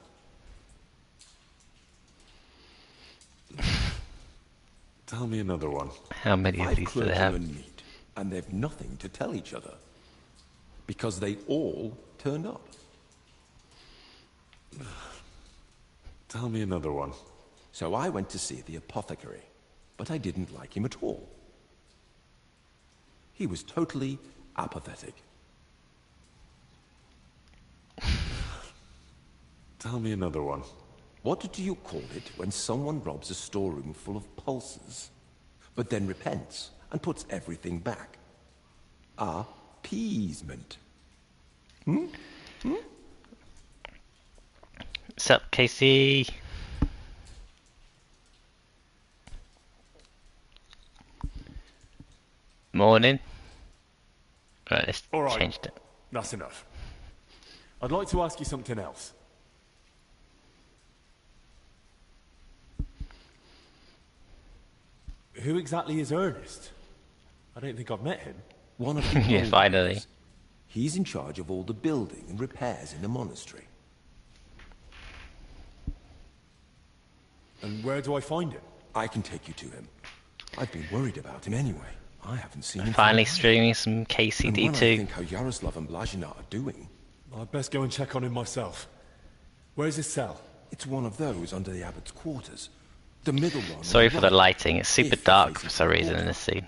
Tell me another one. How many of these do they have? Clergymen meet, and they've nothing to tell each other. Because they all turned up. Tell me another one. So I went to see the apothecary, but I didn't like him at all. He was totally apathetic. Tell me another one. What do you call it when someone robs a storeroom full of pulses, but then repents and puts everything back? Appeasement. What's up, Casey? Morning. Right, let's change it. That's enough. I'd like to ask you something else. Who exactly is Ernest? I don't think I've met him. One of the Yeah, finally. He's in charge of all the building and repairs in the monastery. And where do I find him? I can take you to him. I've been worried about him anyway. I haven't seen him. Finally streaming some KCD2. And when I think how Yaroslav and Blazina are doing, I'd best go and check on him myself. Where's his cell? It's one of those under the abbot's quarters. The middle one. Sorry for the lighting. It's super dark for some reason in this scene.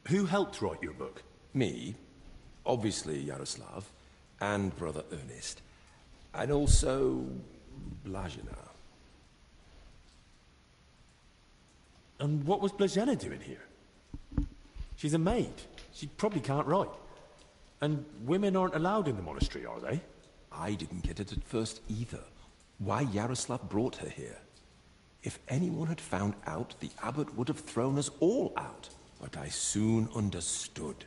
Who helped write your book? Me, obviously Yaroslav, and Brother Ernest, and also Blazina. And what was Blazina doing here? She's a maid. She probably can't write. And women aren't allowed in the monastery, are they? I didn't get it at first either. Why Yaroslav brought her here. If anyone had found out, the abbot would have thrown us all out. But I soon understood.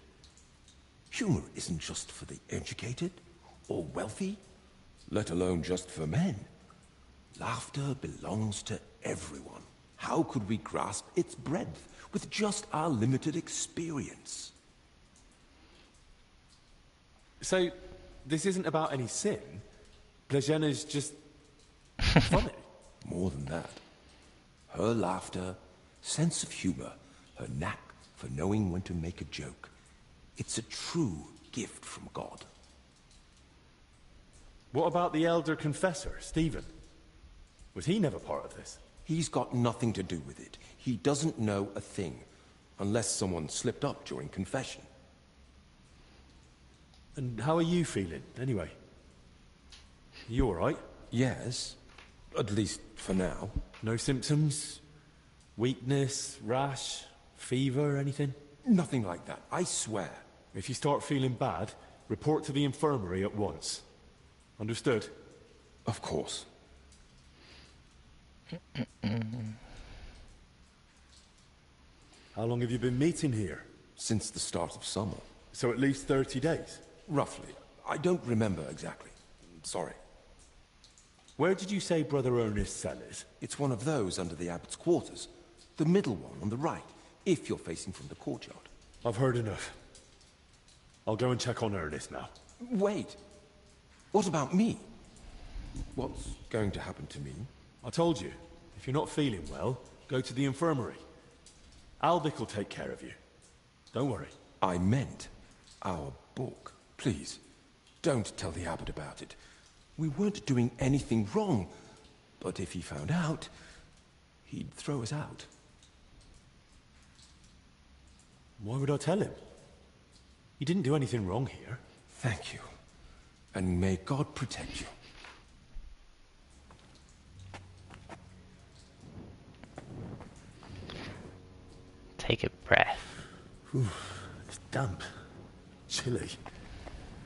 Humor isn't just for the educated or wealthy, let alone just for men. Laughter belongs to everyone. How could we grasp its breadth with just our limited experience? So, this isn't about any sin? Blazina's just funny? More than that. Her laughter, sense of humor, her knack for knowing when to make a joke. It's a true gift from God. What about the elder confessor, Stephen? Was he never part of this? He's got nothing to do with it. He doesn't know a thing, unless someone slipped up during confession. And how are you feeling, anyway? You all right? Yes, at least for now. No symptoms? Weakness, rash, fever, anything? Nothing like that, I swear. If you start feeling bad, report to the infirmary at once. Understood? Of course. How long have you been meeting here? Since the start of summer. So at least 30 days? Roughly. I don't remember exactly. Sorry. Where did you say Brother Ernest's cell is? It's one of those under the abbot's quarters. The middle one on the right, if you're facing from the courtyard. I've heard enough. I'll go and check on Ernest now. Wait. What about me? What's going to happen to me? I told you, if you're not feeling well, go to the infirmary. Albic will take care of you. Don't worry. I meant our book. Please, don't tell the abbot about it. We weren't doing anything wrong, but if he found out, he'd throw us out. Why would I tell him? He didn't do anything wrong here. Thank you. And may God protect you. Take a breath. Ooh, it's damp. Chilly.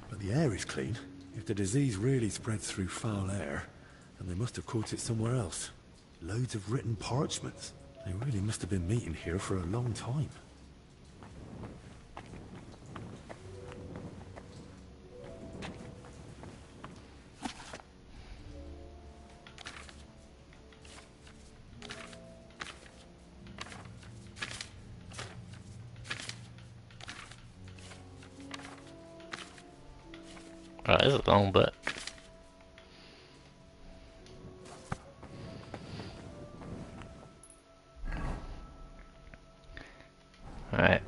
But the air is clean. If the disease really spreads through foul air, then they must have caught it somewhere else. Loads of written parchments. They really must have been meeting here for a long time. Right, this is a long book. Alright,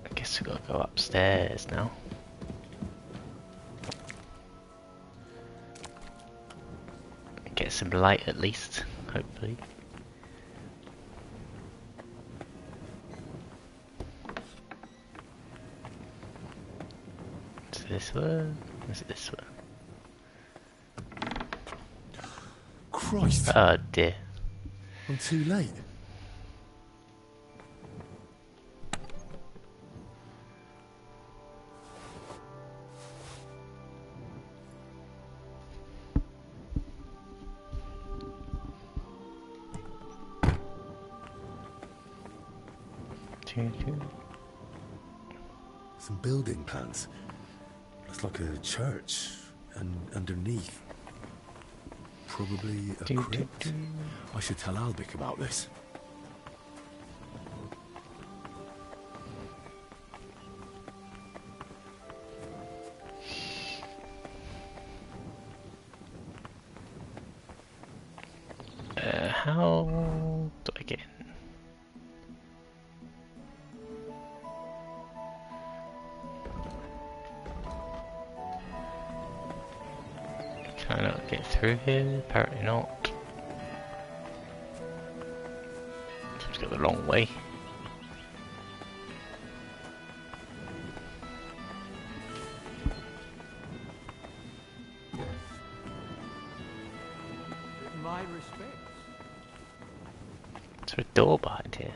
I guess we gotta go upstairs now. Get some light at least, hopefully. Is it this one? Is it this one? Christ! Oh dear. I'm too late. Some building plans. Looks like a church. And underneath, probably a crypt. I should tell Albic about this. How do I get in? Can I not get through here? Apparently not. Seems to go the long way. My respects. Is there a door behind here?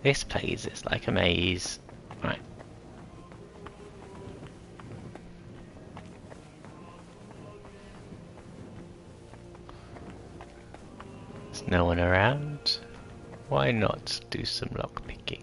This place is like a maze. Right. There's no one around. Why not do some lockpicking?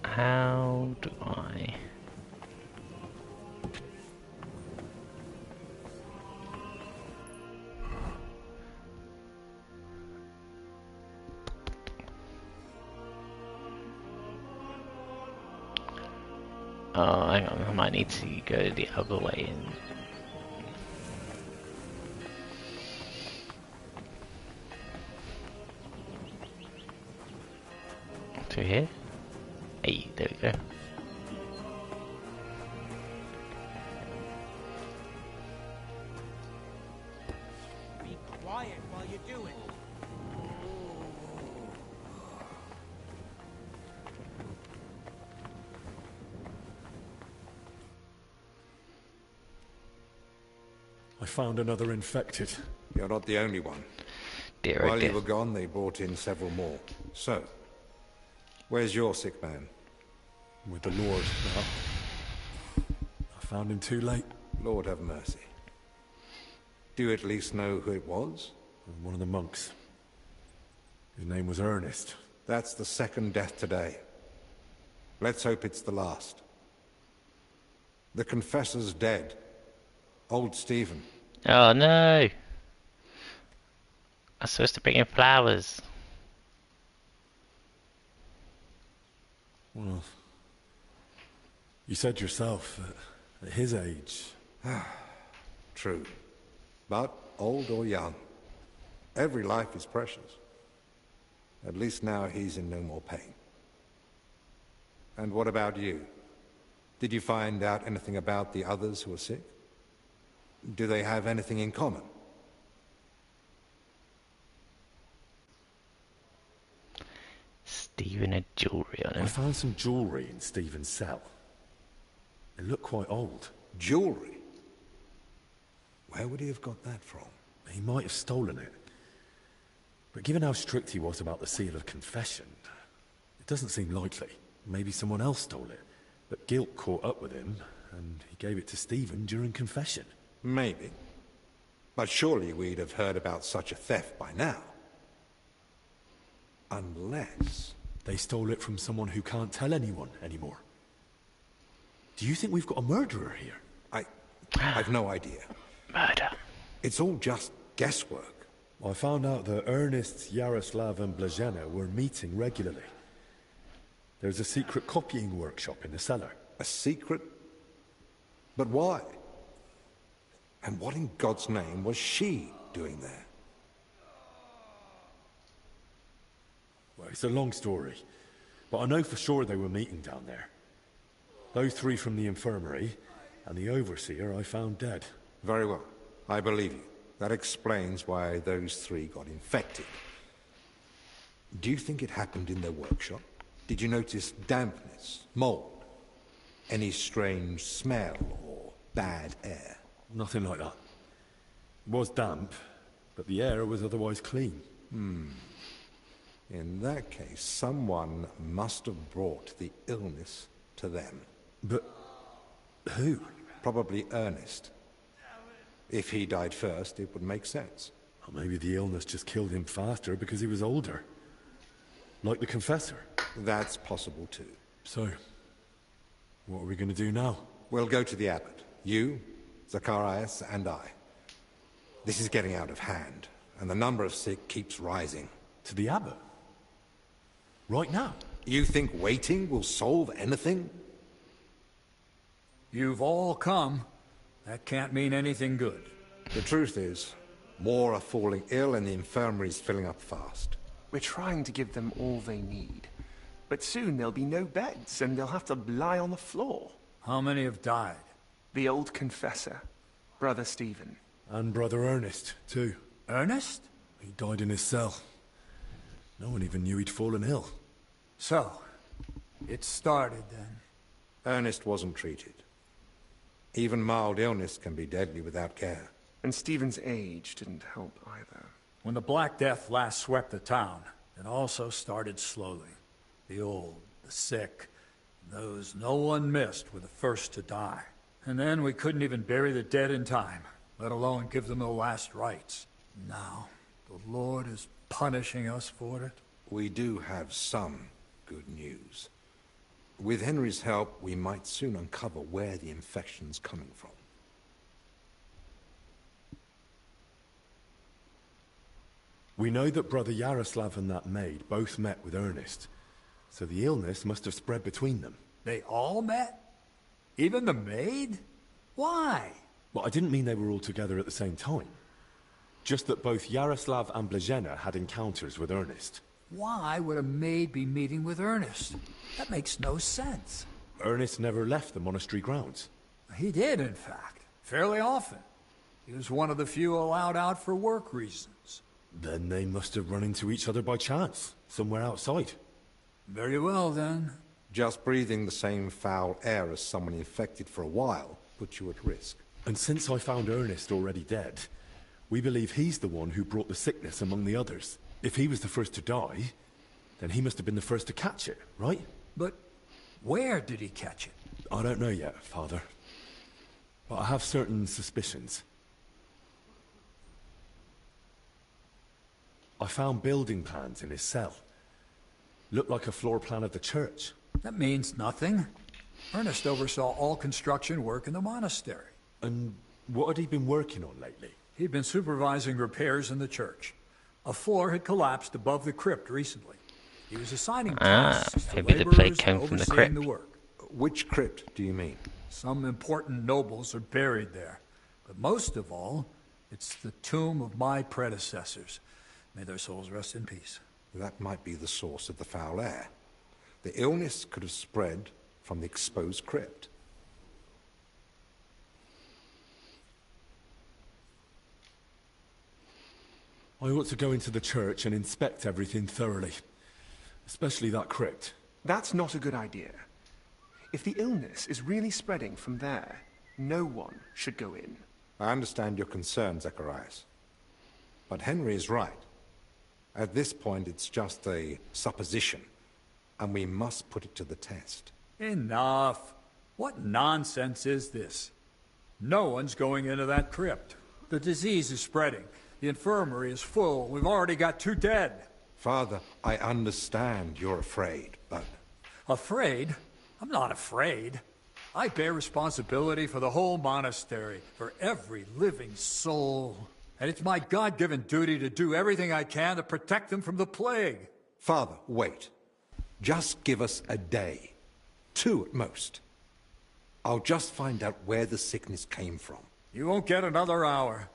How do I? Oh, hang on, I might need to go the other way in. Through here? Hey, there we go. Be quiet while you do it. I found another infected. You're not the only one. Dear, While you were gone, they brought in several more. So, where's your sick man? With the Lord now. I found him too late. Lord have mercy. Do you at least know who it was? One of the monks. His name was Ernest. That's the second death today. Let's hope it's the last. The confessor's dead. Old Stephen. Oh no! I'm supposed to bring in flowers. Well, you said yourself that at his age... True. But old or young, every life is precious. At least now he's in no more pain. And what about you? Did you find out anything about the others who are sick? Do they have anything in common? Stephen had jewellery on him. I found some jewellery in Stephen's cell. It looked quite old. Jewellery? Where would he have got that from? He might have stolen it. But given how strict he was about the seal of confession, it doesn't seem likely. Maybe someone else stole it. But guilt caught up with him, and he gave it to Stephen during confession. Maybe. But surely we'd have heard about such a theft by now. Unless... they stole it from someone who can't tell anyone anymore. Do you think we've got a murderer here? I've no idea. Murder. It's all just guesswork. I found out that Ernest, Yaroslav and Blazena were meeting regularly. There's a secret copying workshop in the cellar. A secret? But why? And what in God's name was she doing there? Well, it's a long story, but I know for sure they were meeting down there. Those three from the infirmary, and the overseer I found dead. Very well. I believe you. That explains why those three got infected. Do you think it happened in their workshop? Did you notice dampness, mold, any strange smell or bad air? Nothing like that. It was damp, but the air was otherwise clean. In that case, someone must have brought the illness to them. But who? Probably Ernest. If he died first, it would make sense. Or maybe the illness just killed him faster because he was older. Like the confessor. That's possible too. So, what are we going to do now? We'll go to the abbot. You, Zacharias, and I. This is getting out of hand, and the number of sick keeps rising. To the abbot? Right now? You think waiting will solve anything? You've all come. That can't mean anything good. The truth is, more are falling ill and the infirmary's filling up fast. We're trying to give them all they need. But soon there'll be no beds, and they'll have to lie on the floor. How many have died? The old confessor, Brother Stephen. And Brother Ernest, too. Ernest? He died in his cell. No one even knew he'd fallen ill. So, it started then. Ernest wasn't treated. Even mild illness can be deadly without care. And Stephen's age didn't help either. When the Black Death last swept the town, it also started slowly. The old, the sick, those no one missed were the first to die. And then we couldn't even bury the dead in time, let alone give them the last rites. Now, the Lord is punishing us for it. We do have some good news. With Henry's help, we might soon uncover where the infection's coming from. We know that Brother Yaroslav and that maid both met with Ernest, so the illness must have spread between them. They all met? Even the maid? Why? Well, I didn't mean they were all together at the same time. Just that both Yaroslav and Blazena had encounters with Ernest. Why would a maid be meeting with Ernest? That makes no sense. Ernest never left the monastery grounds. He did, in fact. Fairly often. He was one of the few allowed out for work reasons. Then they must have run into each other by chance, somewhere outside. Very well, then. Just breathing the same foul air as someone infected for a while puts you at risk. And since I found Ernest already dead, we believe he's the one who brought the sickness among the others. If he was the first to die, then he must have been the first to catch it, right? But where did he catch it? I don't know yet, Father. But I have certain suspicions. I found building plans in his cell. Looked like a floor plan of the church. That means nothing. Ernest oversaw all construction work in the monastery. And what had he been working on lately? He'd been supervising repairs in the church. A floor had collapsed above the crypt recently. He was assigning tasks to maybe the plague came from the crypt. The work. Which crypt do you mean? Some important nobles are buried there. But most of all, it's the tomb of my predecessors. May their souls rest in peace. That might be the source of the foul air. The illness could have spread from the exposed crypt. I ought to go into the church and inspect everything thoroughly. Especially that crypt. That's not a good idea. If the illness is really spreading from there, no one should go in. I understand your concern, Zacharias. But Henry is right. At this point, it's just a supposition, and we must put it to the test. Enough. What nonsense is this? No one's going into that crypt. The disease is spreading. The infirmary is full. We've already got 2 dead. Father, I understand you're afraid, but... Afraid? I'm not afraid. I bear responsibility for the whole monastery, for every living soul. And it's my God-given duty to do everything I can to protect them from the plague. Father, wait. Just give us a day. 2 at most. I'll just find out where the sickness came from. You won't get another hour.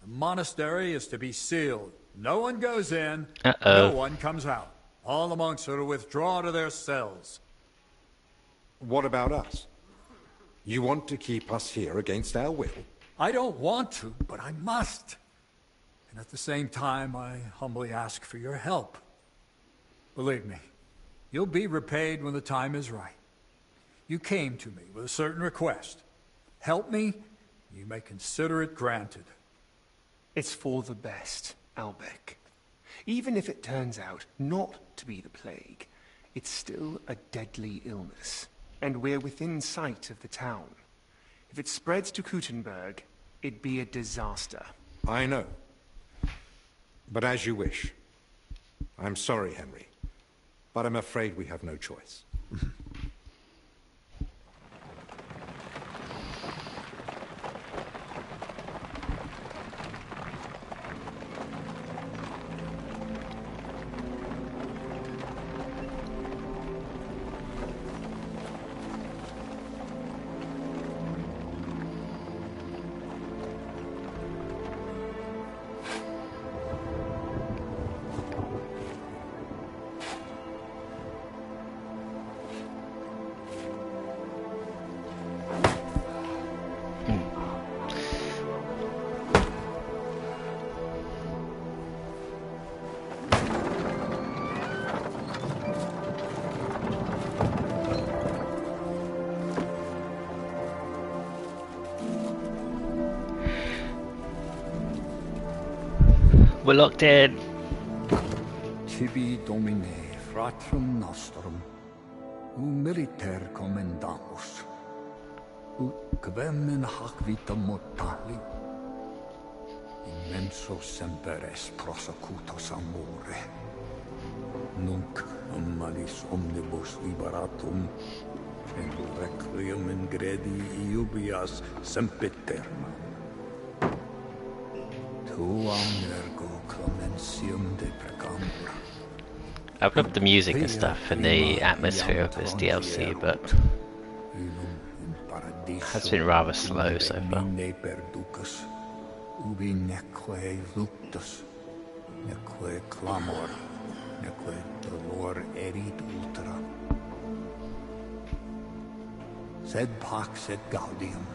The monastery is to be sealed. No one goes in, no one comes out. All the monks are to withdraw to their cells. What about us? You want to keep us here against our will? I don't want to, but I must. And at the same time, I humbly ask for your help. Believe me, you'll be repaid when the time is right. You came to me with a certain request. Help me, you may consider it granted. It's for the best, Albec. Even if it turns out not to be the plague, it's still a deadly illness, and we're within sight of the town. If it spreads to Kuttenberg, it'd be a disaster. I know. But as you wish. I'm sorry, Henry, but I'm afraid we have no choice. We're locked in. Tibi Domine, fratrum nostrum, militer commendamus, ut quem in hac vita mortali, immenso semper es prosecutus amore, nunc malis omnibus liberatum, en requiem in gredi iubias sempiternam. I've loved the music and stuff and the atmosphere of this DLC, but it has been rather slow so far. Sed pax et gaudium.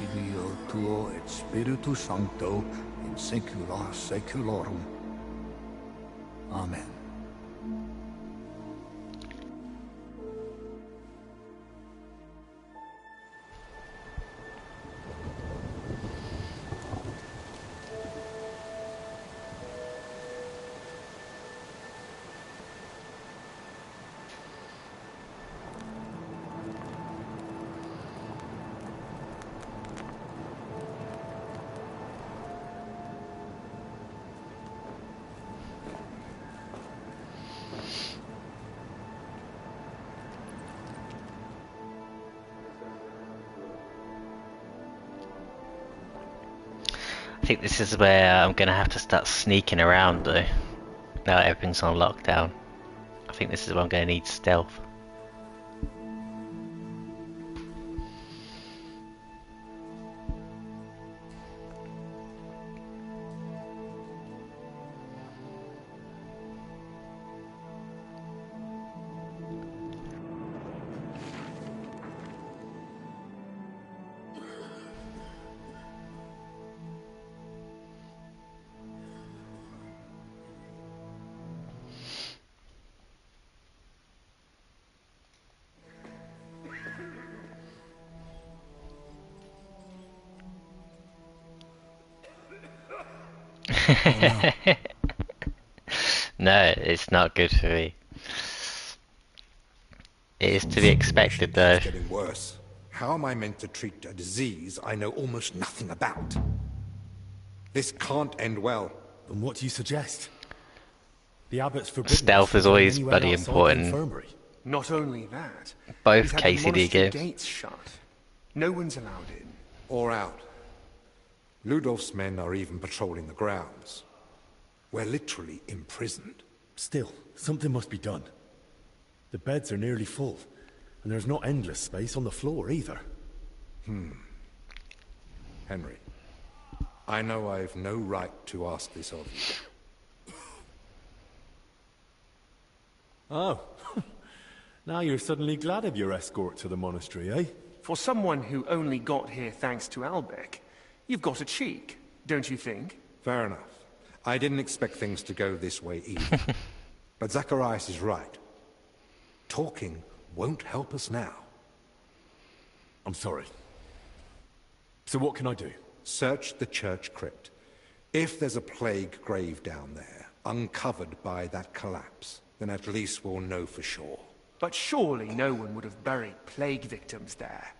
Filio tuo et Spiritus Sancto in saecula saeculorum. Amen. I think this is where I'm gonna have to start sneaking around though. Now that everything's on lockdown. I think this is where I'm gonna need stealth. No, it's not good for me. It is to be expected, though. It's getting worse. How am I meant to treat a disease I know almost nothing about? This can't end well. And what do you suggest? The abbot's forbidden Stealth is always bloody important. Not only that, Both he's had KCD the monastery games. gates shut. No one's allowed in. Or out. Ludolf's men are even patrolling the grounds. We're literally imprisoned. Still, something must be done. The beds are nearly full, and there's not endless space on the floor either. Henry, I know I've no right to ask this of you. Oh. Now you're suddenly glad of your escort to the monastery, eh? For someone who only got here thanks to Albec, you've got a cheek, don't you think? Fair enough. I didn't expect things to go this way either. But Zacharias is right. Talking won't help us now. I'm sorry. So what can I do? Search the church crypt. If there's a plague grave down there, uncovered by that collapse, then at least we'll know for sure. But surely no one would have buried plague victims there.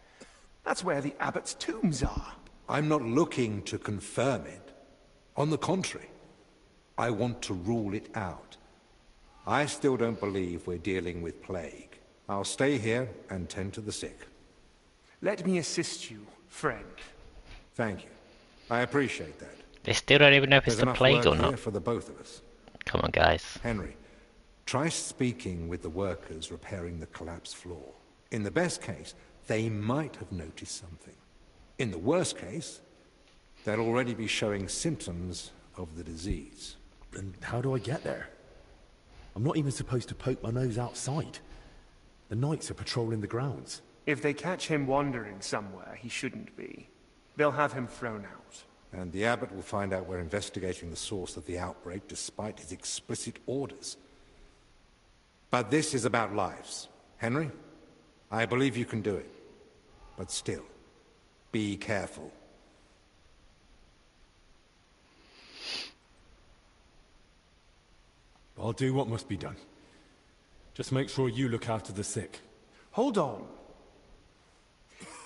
That's where the abbot's tombs are. I'm not looking to confirm it. On the contrary, I want to rule it out. I still don't believe we're dealing with plague. I'll stay here and tend to the sick. Let me assist you, friend. Thank you. I appreciate that. They still don't even know if it's There's the enough plague or work not. here for the both of us. Come on, guys. Henry, try speaking with the workers repairing the collapsed floor. In the best case, they might have noticed something. In the worst case, they'll already be showing symptoms of the disease. And how do I get there? I'm not even supposed to poke my nose outside. The knights are patrolling the grounds. If they catch him wandering somewhere he shouldn't be, they'll have him thrown out. And the abbot will find out we're investigating the source of the outbreak despite his explicit orders. But this is about lives. Henry, I believe you can do it. But still, be careful. I'll do what must be done. Just make sure you look after the sick. Hold on.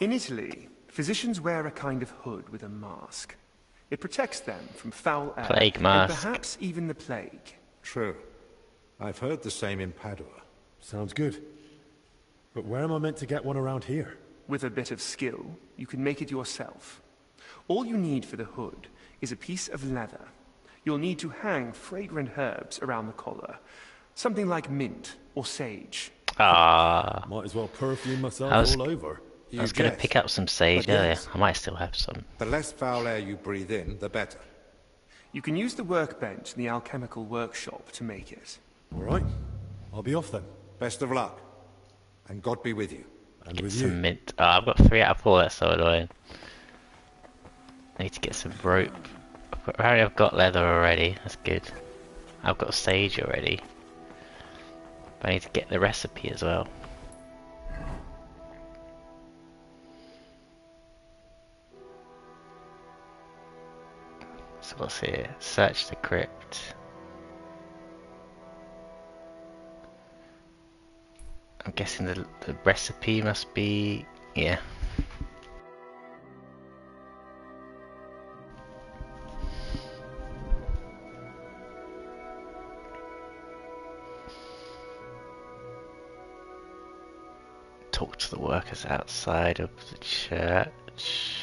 In Italy, physicians wear a kind of hood with a mask. It protects them from foul air Plague mask. and perhaps even the plague. True. I've heard the same in Padua. Sounds good. But where am I meant to get one around here? With a bit of skill, you can make it yourself. All you need for the hood is a piece of leather. You'll need to hang fragrant herbs around the collar. Something like mint or sage. Might as well perfume myself all over. I was going to pick up some sage earlier. I might still have some. The less foul air you breathe in, the better. You can use the workbench in the alchemical workshop to make it. All right. I'll be off then. Best of luck. And God be with you. And Get with some you. mint. Oh, I've got 3 out of 4. That's so annoying. I need to get some rope. Apparently I've got leather already. That's good. I've got sage already. But I need to get the recipe as well. So what's here? Search the crypt. I'm guessing the recipe must be... yeah. Talk to the workers outside of the church.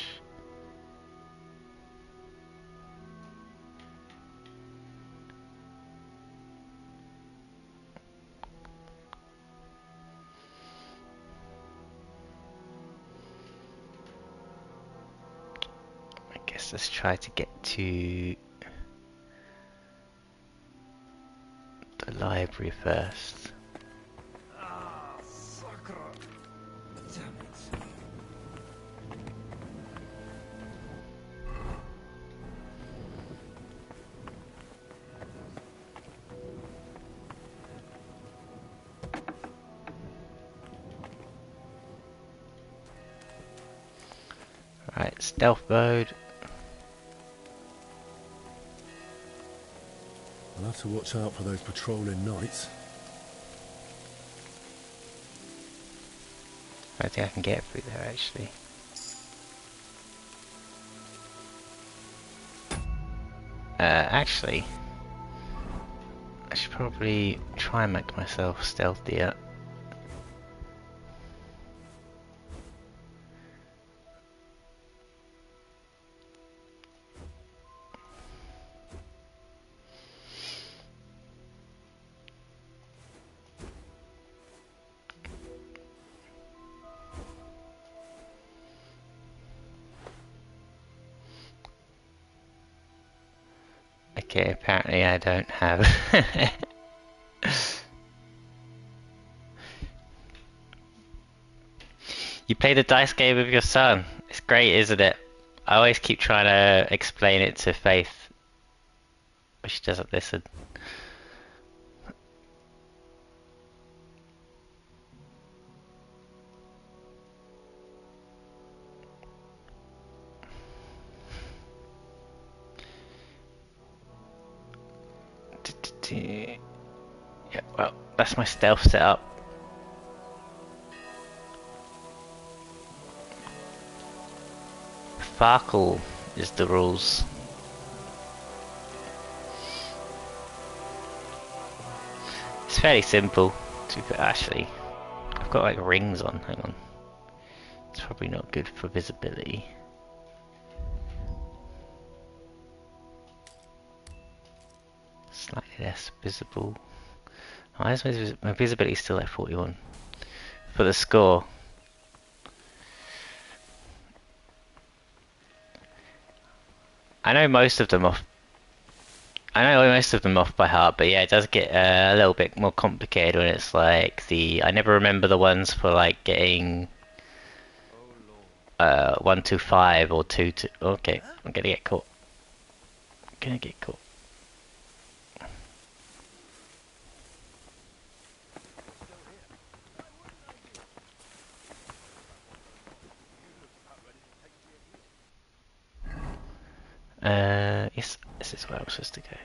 I guess let's try to get to the library first. Right, stealth mode. I'll have to watch out for those patrolling knights. I don't think I can get through there, actually. Actually, I should probably try and make myself stealthier. Okay, apparently I don't have... You play the dice game with your son. It's great, isn't it? I always keep trying to explain it to Faith, but she doesn't listen. Yeah, well, that's my stealth setup. Farkle is the rules. It's fairly simple. Actually, I've got like rings on. Hang on. It's probably not good for visibility. Slightly less visible. Why is my visibility still at 41? For the score. I know most of them off by heart, but yeah, it does get a little bit more complicated when it's like I never remember the ones for like getting 1 to 5 or 2 to... Okay, I'm gonna get caught. Yes, this is where I'm supposed to go.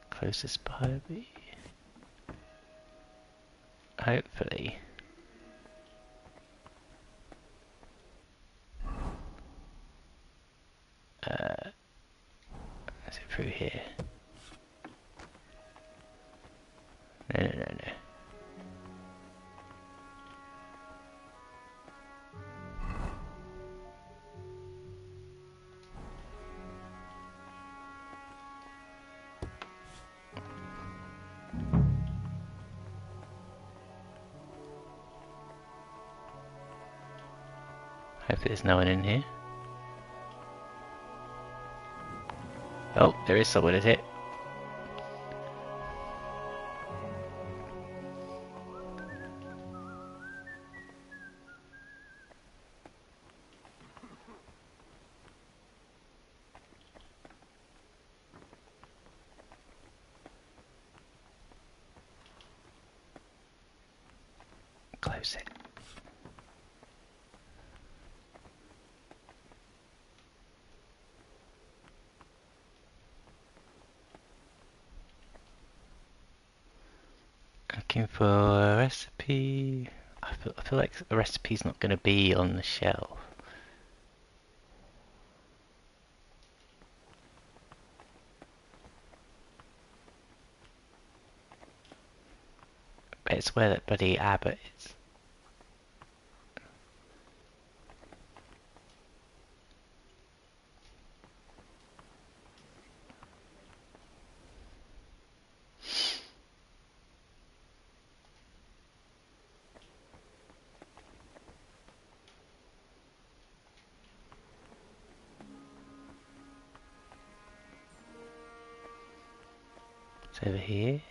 Closest behind me. Hopefully. Is it through here? No. Hope there's no one in here. Oh, there is someone in here. Close it. Looking for a recipe. I feel like the recipe's not going to be on the shelf. But it's where that bloody abbot is. It's over here.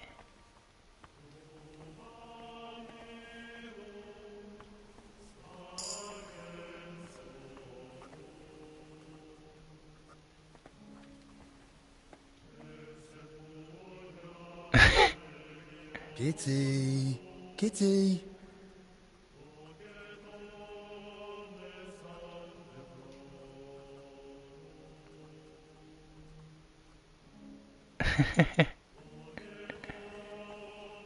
Kitty! Kitty!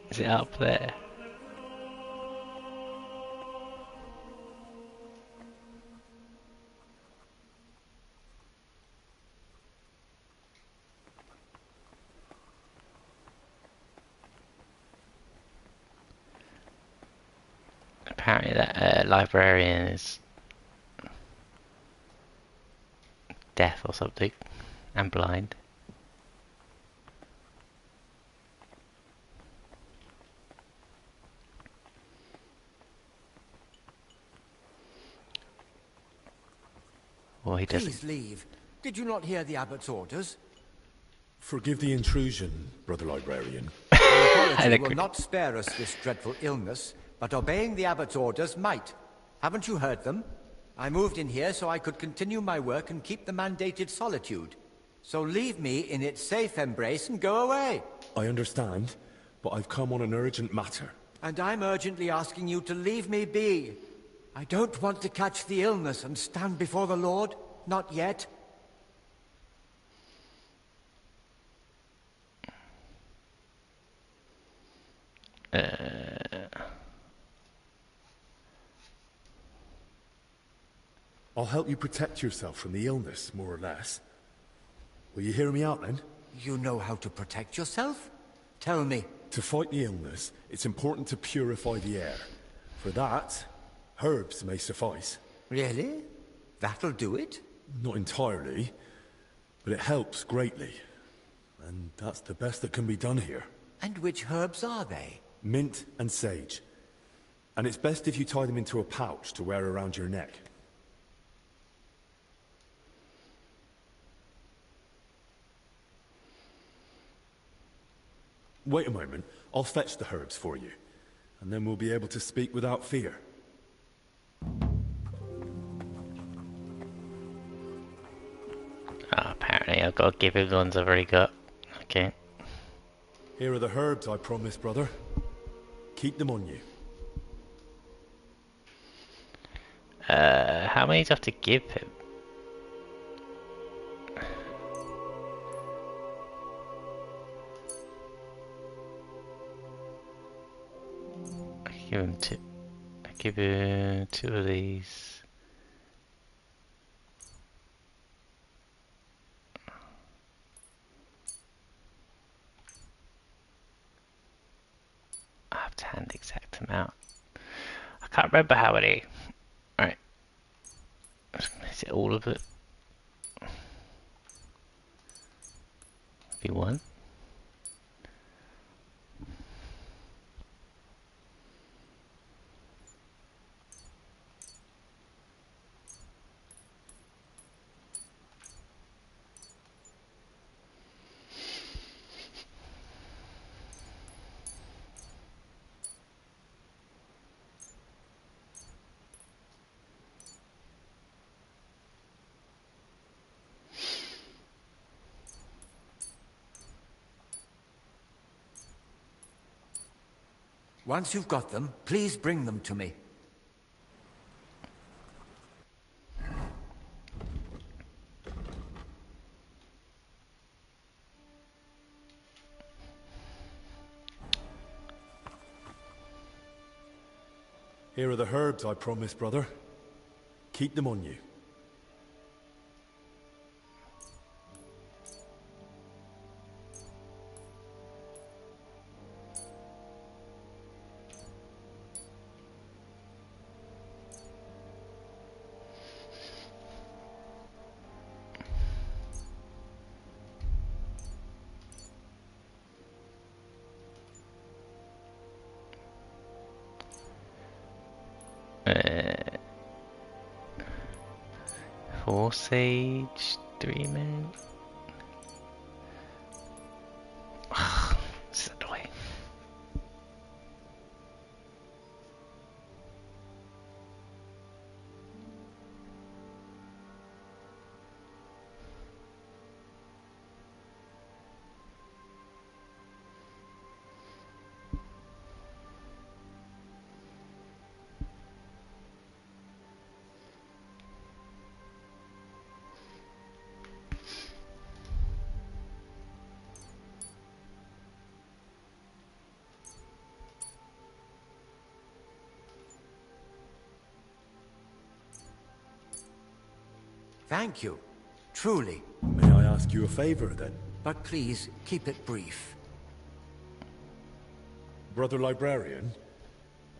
Is it up there? Apparently that librarian is deaf or something, and blind. Well, he doesn't. Please leave. Did you not hear the abbot's orders? Forgive the intrusion, brother librarian. Authority will not spare us this dreadful illness, but obeying the abbot's orders might. Haven't you heard them? I moved in here so I could continue my work and keep the mandated solitude. So leave me in its safe embrace and go away. I understand, but I've come on an urgent matter. And I'm urgently asking you to leave me be. I don't want to catch the illness and stand before the Lord. Not yet. I'll help you protect yourself from the illness, more or less. Will you hear me out, then? You know how to protect yourself? Tell me. To fight the illness, it's important to purify the air. For that, herbs may suffice. Really? That'll do it? Not entirely, but it helps greatly. And that's the best that can be done here. And which herbs are they? Mint and sage. And it's best if you tie them into a pouch to wear around your neck. Wait a moment. I'll fetch the herbs for you. And then we'll be able to speak without fear. Apparently I've got to give him the ones I've already got. Okay. Here are the herbs I promised, brother. Keep them on you. How many do I have to give him? Give him two. I give him 2 of these. I have to hand the exact amount. I can't remember how many. Alright. Is it all of it? Be 1. Once you've got them, please bring them to me. Here are the herbs I promised, brother. Keep them on you. Four sage, 3 men. This is annoying. thank you. Truly. May I ask you a favor, then? But please, keep it brief. Brother Librarian,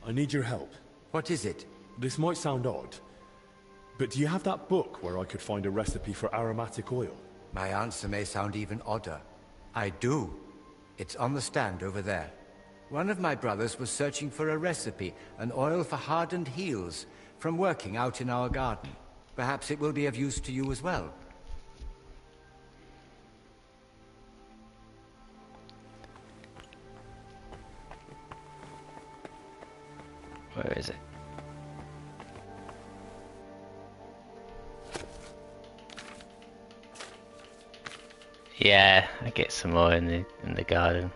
I need your help. What is it? This might sound odd, but do you have that book where I could find a recipe for aromatic oil? My answer may sound even odder. I do. It's on the stand over there. One of my brothers was searching for a recipe, an oil for hardened heels, from working out in our garden. Perhaps it will be of use to you as well. Where is it? Yeah, I get some more in the garden.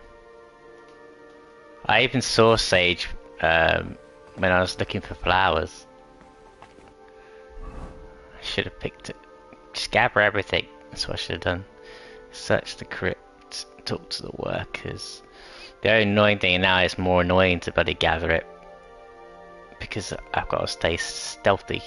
I even saw sage when I was looking for flowers. I should have picked it. Just gather everything. That's what I should have done. Search the crypt, talk to the workers. The only annoying thing now is more annoying to bloody gather it. Because I've got to stay stealthy.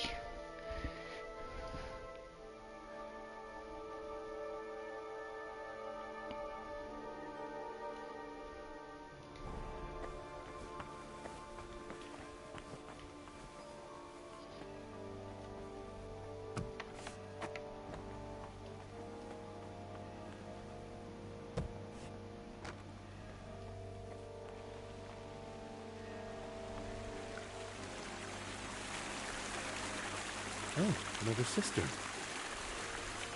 Oh, another cistern.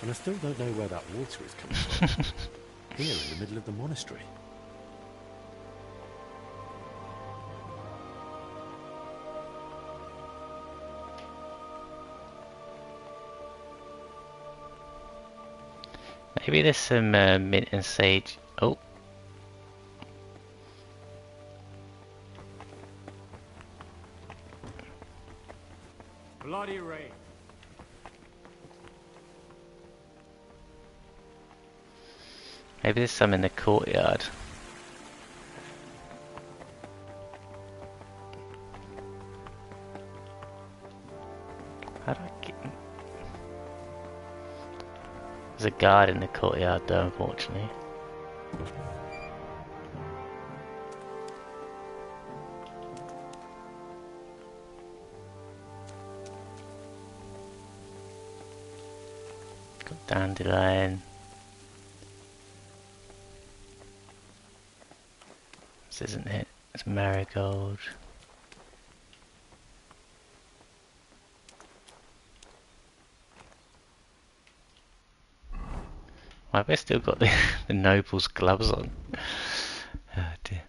And I still don't know where that water is coming from. Here in the middle of the monastery. Maybe there's some mint and sage. Oh. Bloody rain. Maybe there's some in the courtyard. How do I get... There's a guard in the courtyard though, unfortunately. Got dandelion. This isn't it. It's marigold. Why have I still got the noble's gloves on? Oh dear.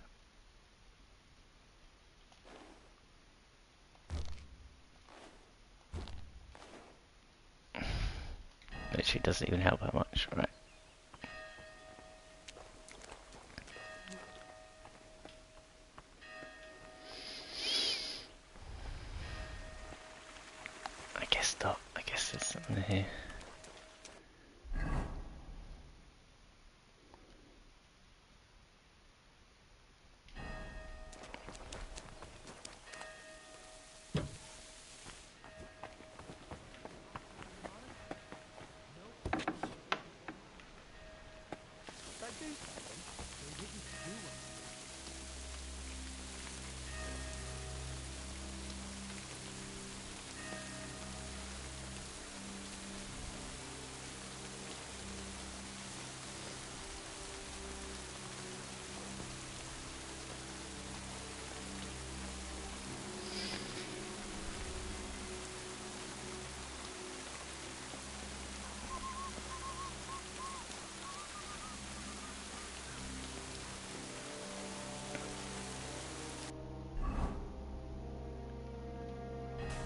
Literally doesn't even help that much, right? I guess not. I guess there's something here.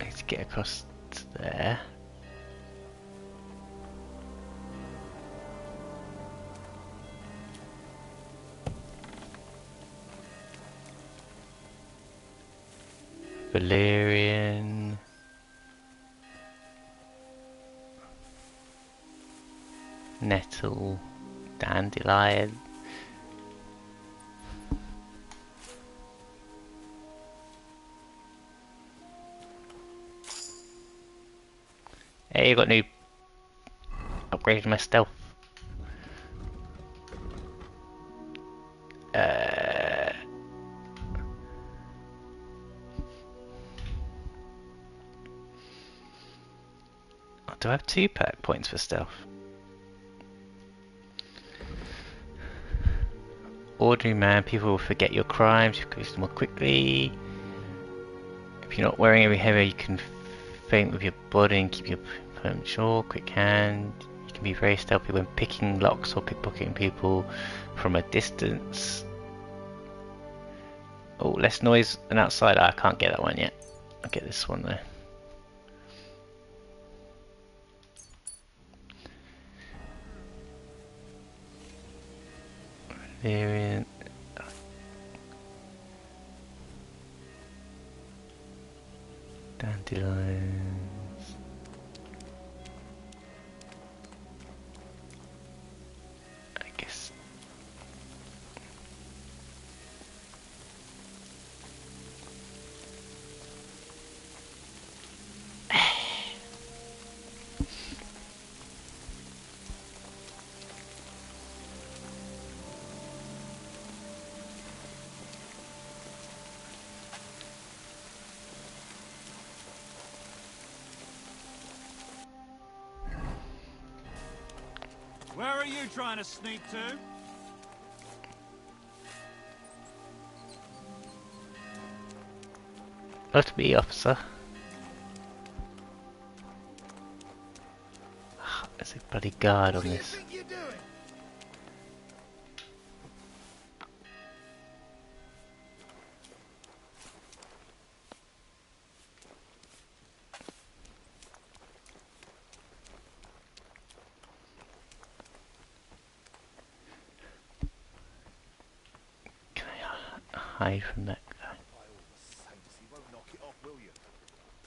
I need to get across to there. Valerian. Nettle. Dandelion. Hey, you got new upgraded my stealth. Do I have 2 perk points for stealth? Ordinary man, people will forget your crimes, you can do more quickly. If you're not wearing every heavy, you can feint with your body and keep your opponent sure. Quick hand. You can be very stealthy when picking locks or pickpocketing people from a distance. Oh, less noise than outside. I can't get that one yet. I'll get this one though. Variant. Dandelions. I guess. Where are you trying to sneak to? Let me, officer. There's a bloody guard on this. Can I hide from that guy?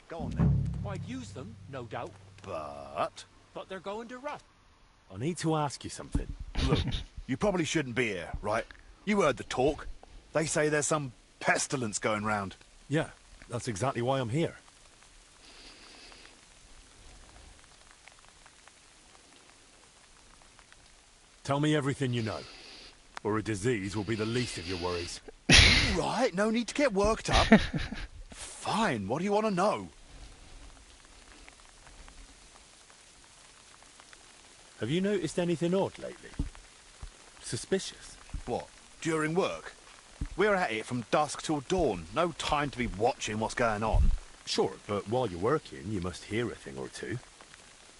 Go on then. I'd use them, no doubt. But They're going to rust. I need to ask you something. look, you probably shouldn't be here, right? You heard the talk. They say there's some pestilence going round. Yeah, that's exactly why I'm here. Tell me everything you know, or a disease will be the least of your worries. Right, no need to get worked up. Fine, what do you want to know? Have you noticed anything odd lately? Suspicious? What, during work? We're at it from dusk till dawn. No time to be watching what's going on. Sure, but while you're working, you must hear a thing or two.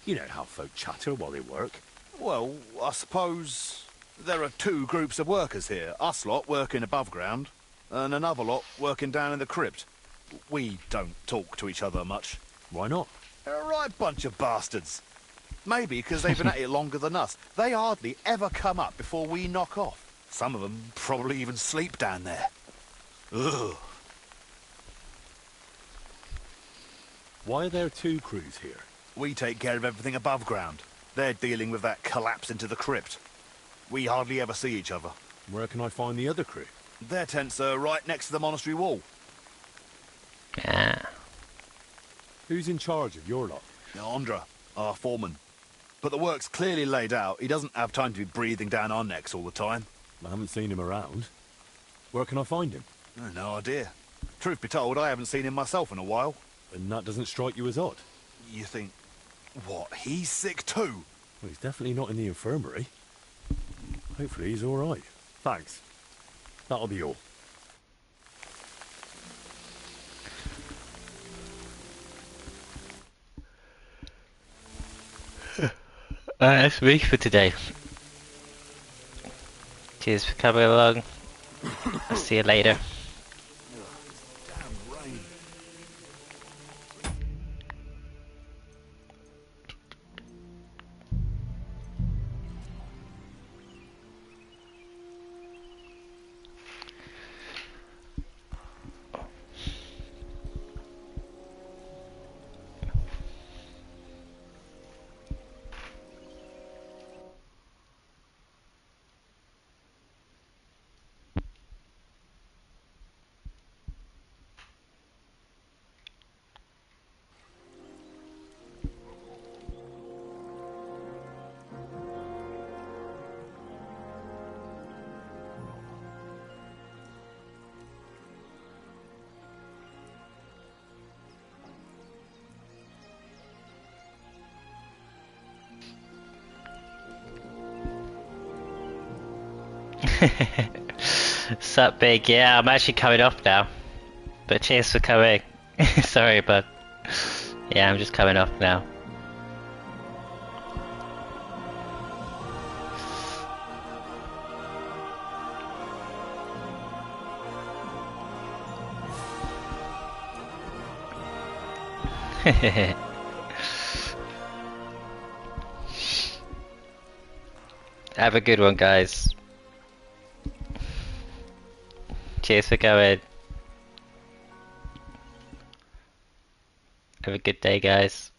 You know how folk chatter while they work. Well, I suppose there are 2 groups of workers here. Us lot working above ground, and another lot working down in the crypt. We don't talk to each other much. Why not? They're a right bunch of bastards. Maybe because they've been at it longer than us. They hardly ever come up before we knock off. Some of them probably even sleep down there. Ugh. Why are there 2 crews here? We take care of everything above ground. They're dealing with that collapse into the crypt. We hardly ever see each other. Where can I find the other crew? Their tents are right next to the monastery wall. Ah. Who's in charge of your lot? Andra, our foreman. But the work's clearly laid out. He doesn't have time to be breathing down our necks all the time. I haven't seen him around. Where can I find him? No idea. Truth be told, I haven't seen him myself in a while. And that doesn't strike you as odd? You think, what, he's sick too? Well, he's definitely not in the infirmary. Hopefully he's all right. Thanks. That'll be all. That's me for today. Cheers for coming along. I'll see you later. Sup, big? Yeah, I'm actually coming off now. But cheers for coming. Sorry, bud. Yeah, I'm just coming off now. Have a good one, guys. Cheers for coming. Have a good day, guys.